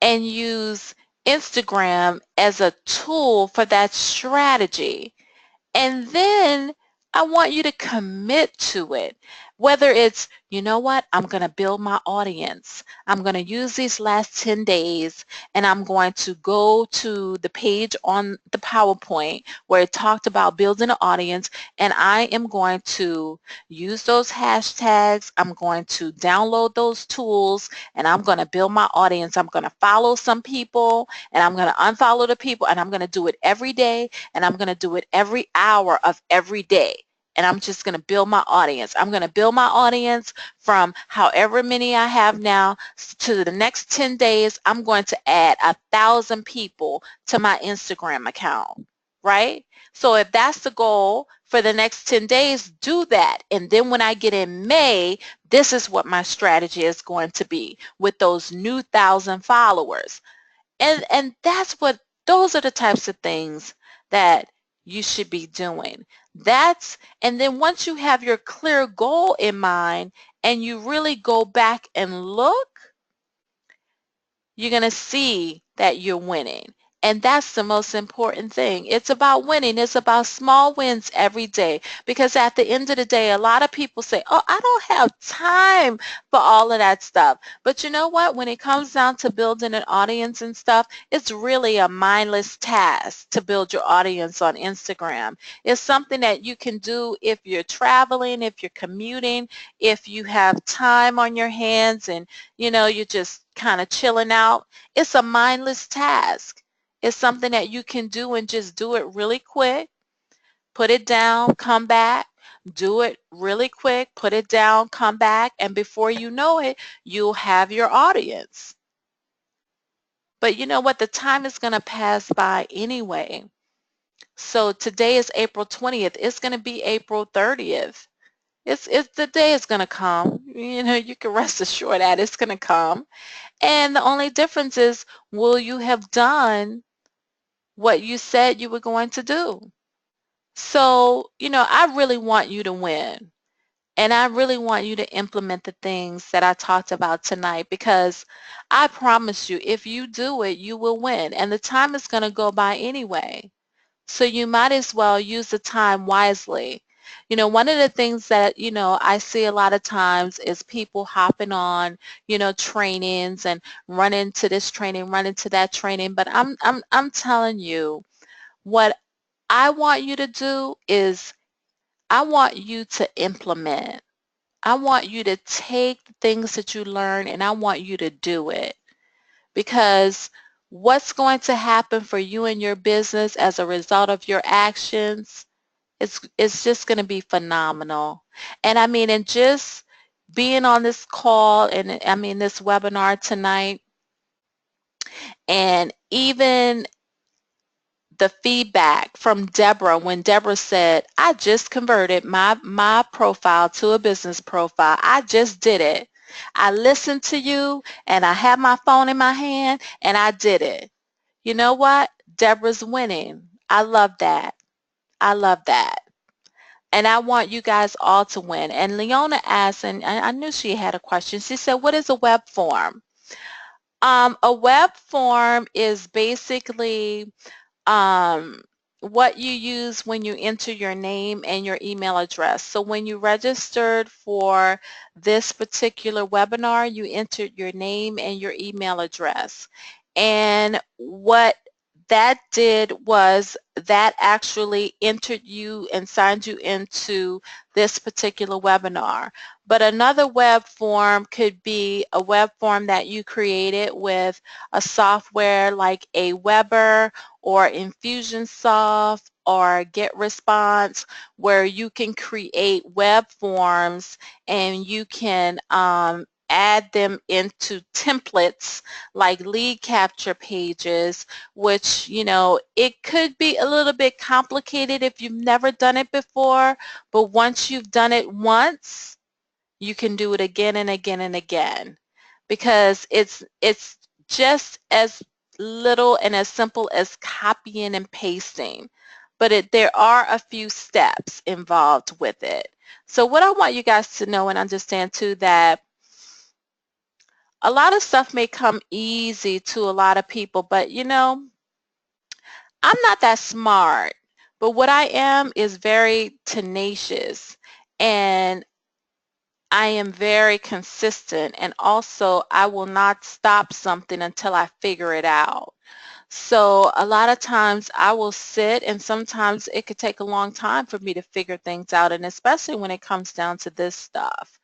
and use Instagram as a tool for that strategy. And then I want you to commit to it. Whether it's, you know what, I'm going to build my audience. I'm going to use these last 10 days and I'm going to go to the page on the PowerPoint where it talked about building an audience, and I am going to use those hashtags. I'm going to download those tools and I'm going to build my audience. I'm going to follow some people and I'm going to unfollow the people, and I'm going to do it every day, and I'm going to do it every hour of every day. And I'm just going to build my audience. I'm going to build my audience from however many I have now to the next 10 days. I'm going to add 1,000 people to my Instagram account, right? So if that's the goal for the next 10 days, do that. And then when I get in May, this is what my strategy is going to be with those new 1,000 followers. And those are the types of things that you should be doing. And then once you have your clear goal in mind and you really go back and look, you're going to see that you're winning. And that's the most important thing. It's about winning. It's about small wins every day. Because at the end of the day, a lot of people say, oh, I don't have time for all of that stuff. But you know what? When it comes down to building an audience and stuff, it's really a mindless task to build your audience on Instagram. It's something that you can do if you're traveling, if you're commuting, if you have time on your hands and you're just kind of chilling out. It's a mindless task. It's something that you can do and just do it really quick. Put it down, come back, do it really quick, put it down, come back, and before you know it, you'll have your audience. But you know what? The time is going to pass by anyway. So today is April 20th. It's going to be April 30th. It's the day is going to come. You can rest assured that it's going to come. And the only difference is, will you have done what you said you were going to do? So, I really want you to win. And I really want you to implement the things that I talked about tonight, because I promise you, if you do it, you will win. And the time is going to go by anyway. So you might as well use the time wisely. One of the things that, I see a lot of times is people hopping on, trainings and running to this training, running to that training. But I'm telling you, what I want you to do is I want you to implement. I want you to take the things that you learn and I want you to do it. Because what's going to happen for you and your business as a result of your actions, it's just going to be phenomenal. And I mean, and just being on this call and I mean this webinar tonight, and even the feedback from Deborah when Deborah said, I just converted my profile to a business profile. I just did it. I listened to you and I had my phone in my hand and I did it. You know what? Deborah's winning. I love that. I love that. And I want you guys all to win. And Leona asked, and I knew she had a question. She said, what is a web form? A web form is basically um, what you use when you enter your name and your email address. So when you registered for this particular webinar, you entered your name and your email address. And what that did was that actually entered you and signed you into this particular webinar. But another web form could be a web form that you created with a software like Aweber or Infusionsoft or GetResponse, where you can create web forms and you can add them into templates like lead capture pages, which, it could be a little bit complicated if you've never done it before, but once you've done it once, you can do it again and again and again, because it's just as little and as simple as copying and pasting, but there are a few steps involved with it. So what I want you guys to know and understand too, that a lot of stuff may come easy to a lot of people, but I'm not that smart, but what I am is very tenacious, and I am very consistent, and also I will not stop something until I figure it out. So a lot of times I will sit, and sometimes it could take a long time for me to figure things out, and especially when it comes down to this stuff,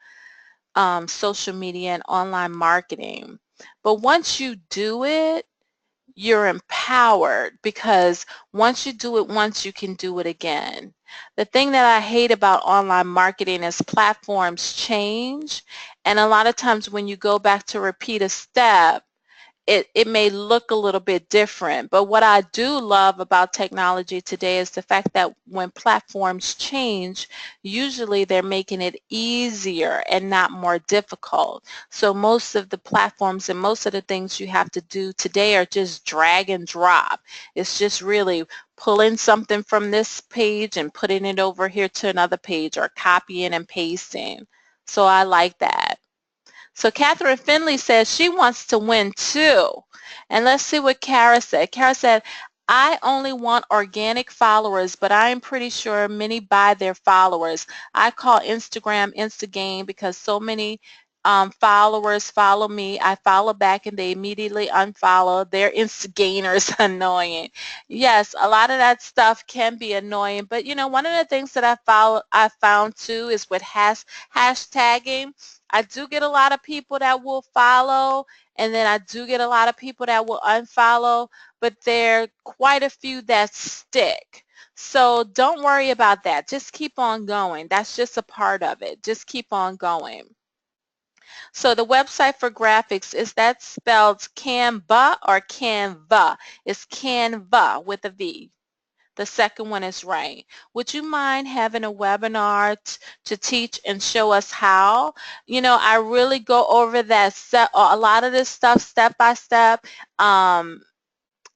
social media and online marketing. But once you do it, you're empowered, because once you do it once, you can do it again. The thing that I hate about online marketing is platforms change, and a lot of times when you go back to repeat a step, it may look a little bit different. But what I do love about technology today is the fact that when platforms change, usually they're making it easier and not more difficult. So most of the platforms and most of the things you have to do today are just drag and drop. It's just really pulling something from this page and putting it over here to another page, or copying and pasting. So I like that. So Catherine Finley says she wants to win too. And let's see what Kara said. Kara said, I only want organic followers, but I'm pretty sure many buy their followers. I call Instagram Instagame because so many followers follow me. I follow back and they immediately unfollow. They're Instagainers. Annoying. Yes, a lot of that stuff can be annoying, but you know, one of the things that I found too is with hashtagging. I do get a lot of people that will follow, and then I do get a lot of people that will unfollow, but there are quite a few that stick. So don't worry about that. Just keep on going. That's just a part of it. Just keep on going. So the website for graphics, is that spelled Canva or Canva? It's Canva with a V. The second one is right. Would you mind having a webinar to teach and show us how? You know, I really go over that a lot of this stuff step by step, and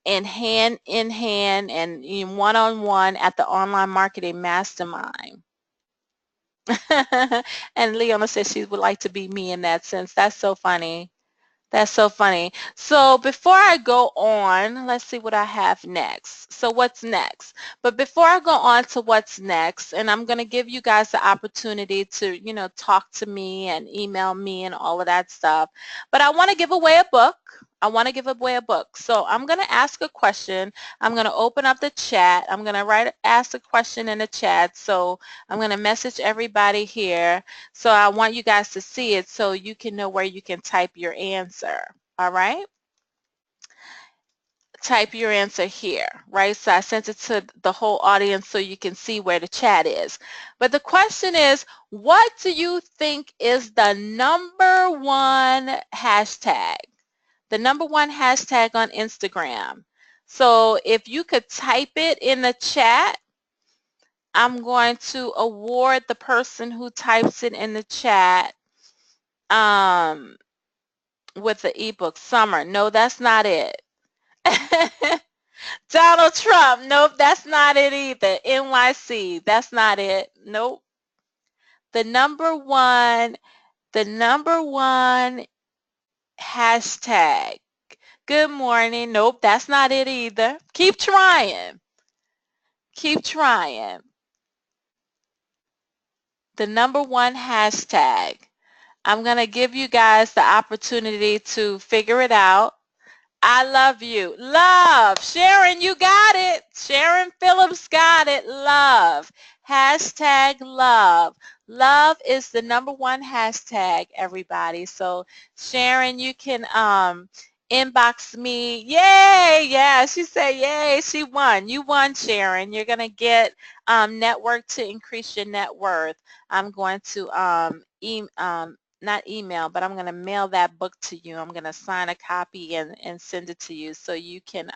hand in hand and in one-on-one at the Online Marketing Mastermind. And Leona says she would like to be me in that sense. That's so funny. That's so funny. So before I go on, let's see what I have next. So what's next? But before I go on to what's next, and I'm going to give you guys the opportunity to, you know, talk to me and email me and all of that stuff. But I want to give away a book. I want to give away a book. So I'm going to ask a question. I'm going to open up the chat. I'm going to ask a question in the chat. So I'm going to message everybody here. So I want you guys to see it so you can know where you can type your answer. All right? Type your answer here, right? So I sent it to the whole audience so you can see where the chat is. But the question is, what do you think is the #1 hashtag? The #1 hashtag on Instagram. So if you could type it in the chat, I'm going to award the person who types it in the chat with the ebook. Summer. No, that's not it. Donald Trump. Nope, that's not it either. NYC. That's not it. Nope. The #1 hashtag. Good morning. Nope, that's not it either. Keep trying. Keep trying. The #1 hashtag. I'm going to give you guys the opportunity to figure it out. I love you. Love. Sharon, you got it. Sharon Phillips got it. Love. Hashtag love. Love is the #1 hashtag, everybody. So Sharon, you can inbox me. Yay. Yeah, she said yay. She won. You won, Sharon. You're going to get network to increase your net worth. I'm going to not email, but I'm going to mail that book to you. I'm going to sign a copy and send it to you so you can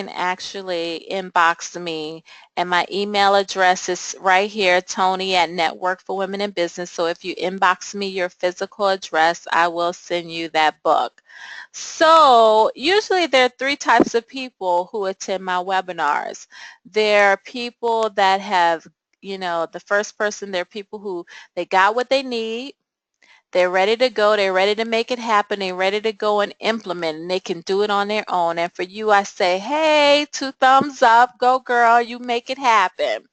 actually inbox me. And my email address is right here, Tony at Network for Women in Business. So if you inbox me your physical address, I will send you that book. So usually there are 3 types of people who attend my webinars. There are people that have, you know, the first person, there are people who they got what they need. They're ready to go. They're ready to make it happen. They're ready to go and implement, and they can do it on their own. And for you, I say, hey, 2 thumbs up. Go, girl. You make it happen.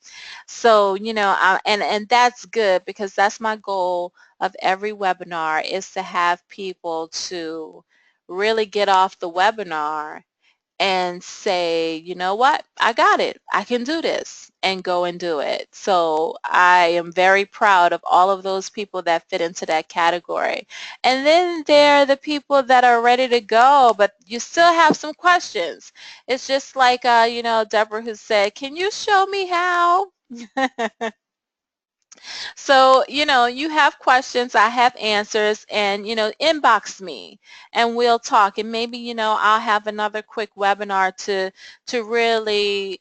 So, you know, and that's good because that's my goal of every webinar is to have people to really get off the webinar and say, you know what, I got it. I can do this, and go and do it. So I am very proud of all of those people that fit into that category. And then there are the people that are ready to go, but you still have some questions. It's just like, you know, Deborah who said, can you show me how? So, you have questions, I have answers, and, inbox me and we'll talk. And maybe, I'll have another quick webinar to really,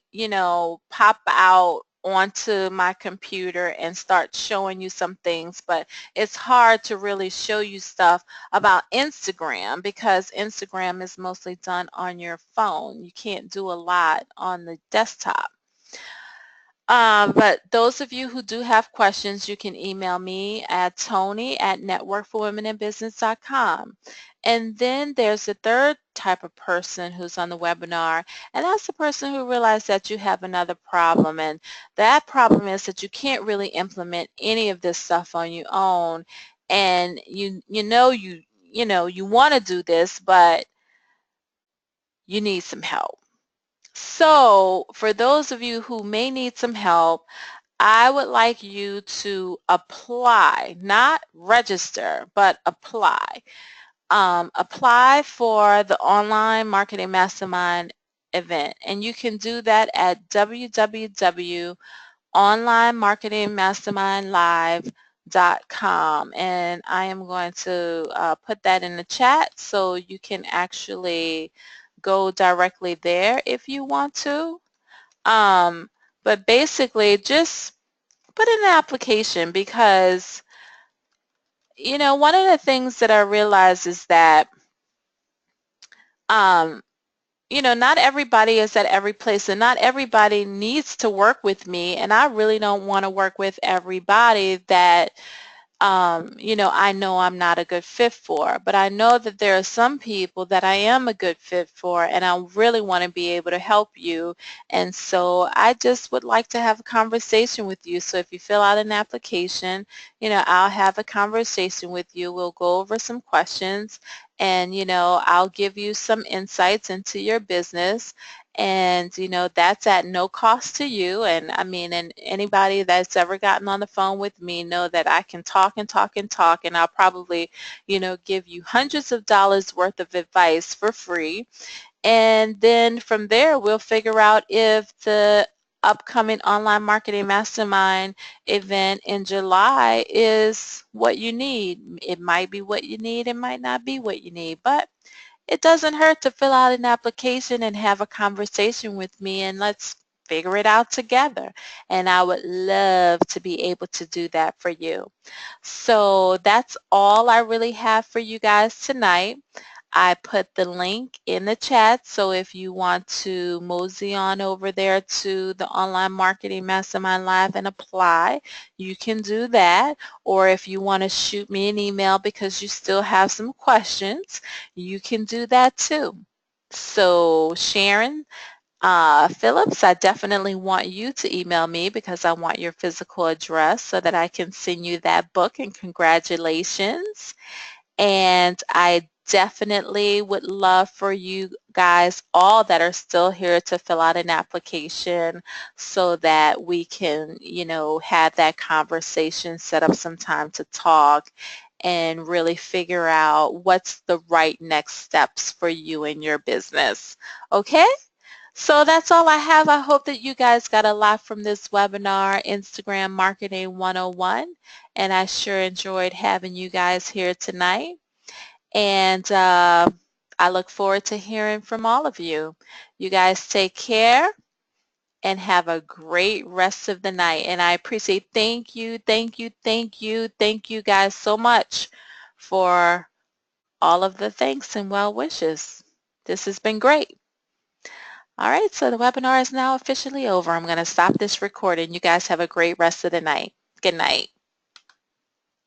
pop out onto my computer and start showing you some things. But it's hard to really show you stuff about Instagram because Instagram is mostly done on your phone. You can't do a lot on the desktop. But those of you who do have questions, you can email me at tony@networkforwomeninbusiness.com. And then there's a third type of person who's on the webinar, and that's the person who realized that you have another problem. And that problem is that you can't really implement any of this stuff on your own. And you want to do this, but you need some help. So for those of you who may need some help, I would like you to apply, not register, but apply. Apply for the Online Marketing Mastermind event, and you can do that at www.onlinemarketingmastermindlive.com, and I am going to put that in the chat so you can actually go directly there if you want to. But basically, just put in an application because, one of the things that I realize is that, um, not everybody is at every place and not everybody needs to work with me, and I really don't want to work with everybody that I know I'm not a good fit for, but I know that there are some people that I am a good fit for, and I really want to be able to help you. And so I just would like to have a conversation with you. So if you fill out an application, I'll have a conversation with you. We'll go over some questions, and, I'll give you some insights into your business. And, that's at no cost to you. And I mean, and anybody that's ever gotten on the phone with me know that I can talk and talk and talk, and I'll probably, give you hundreds of dollars worth of advice for free. And then from there, we'll figure out if the upcoming Online Marketing Mastermind event in July is what you need. It might be what you need, it might not be what you need, but it doesn't hurt to fill out an application and have a conversation with me, and let's figure it out together. And I would love to be able to do that for you. So that's all I really have for you guys tonight. I put the link in the chat, so if you want to mosey on over there to the Online Marketing Mastermind Live and apply, you can do that. Or if you want to shoot me an email because you still have some questions, you can do that too. So Sharon Phillips, I definitely want you to email me because I want your physical address so that I can send you that book, and congratulations. And I definitely would love for you guys, all that are still here, to fill out an application so that we can, have that conversation, set up some time to talk, and really figure out what's the right next steps for you and your business. Okay? So that's all I have. I hope that you guys got a lot from this webinar, Instagram Marketing 101, and I sure enjoyed having you guys here tonight. And I look forward to hearing from all of you. You guys take care and have a great rest of the night. And I appreciate, thank you, thank you, thank you, thank you guys so much for all of the thanks and well wishes. This has been great. All right, so the webinar is now officially over. I'm going to stop this recording. You guys have a great rest of the night. Good night.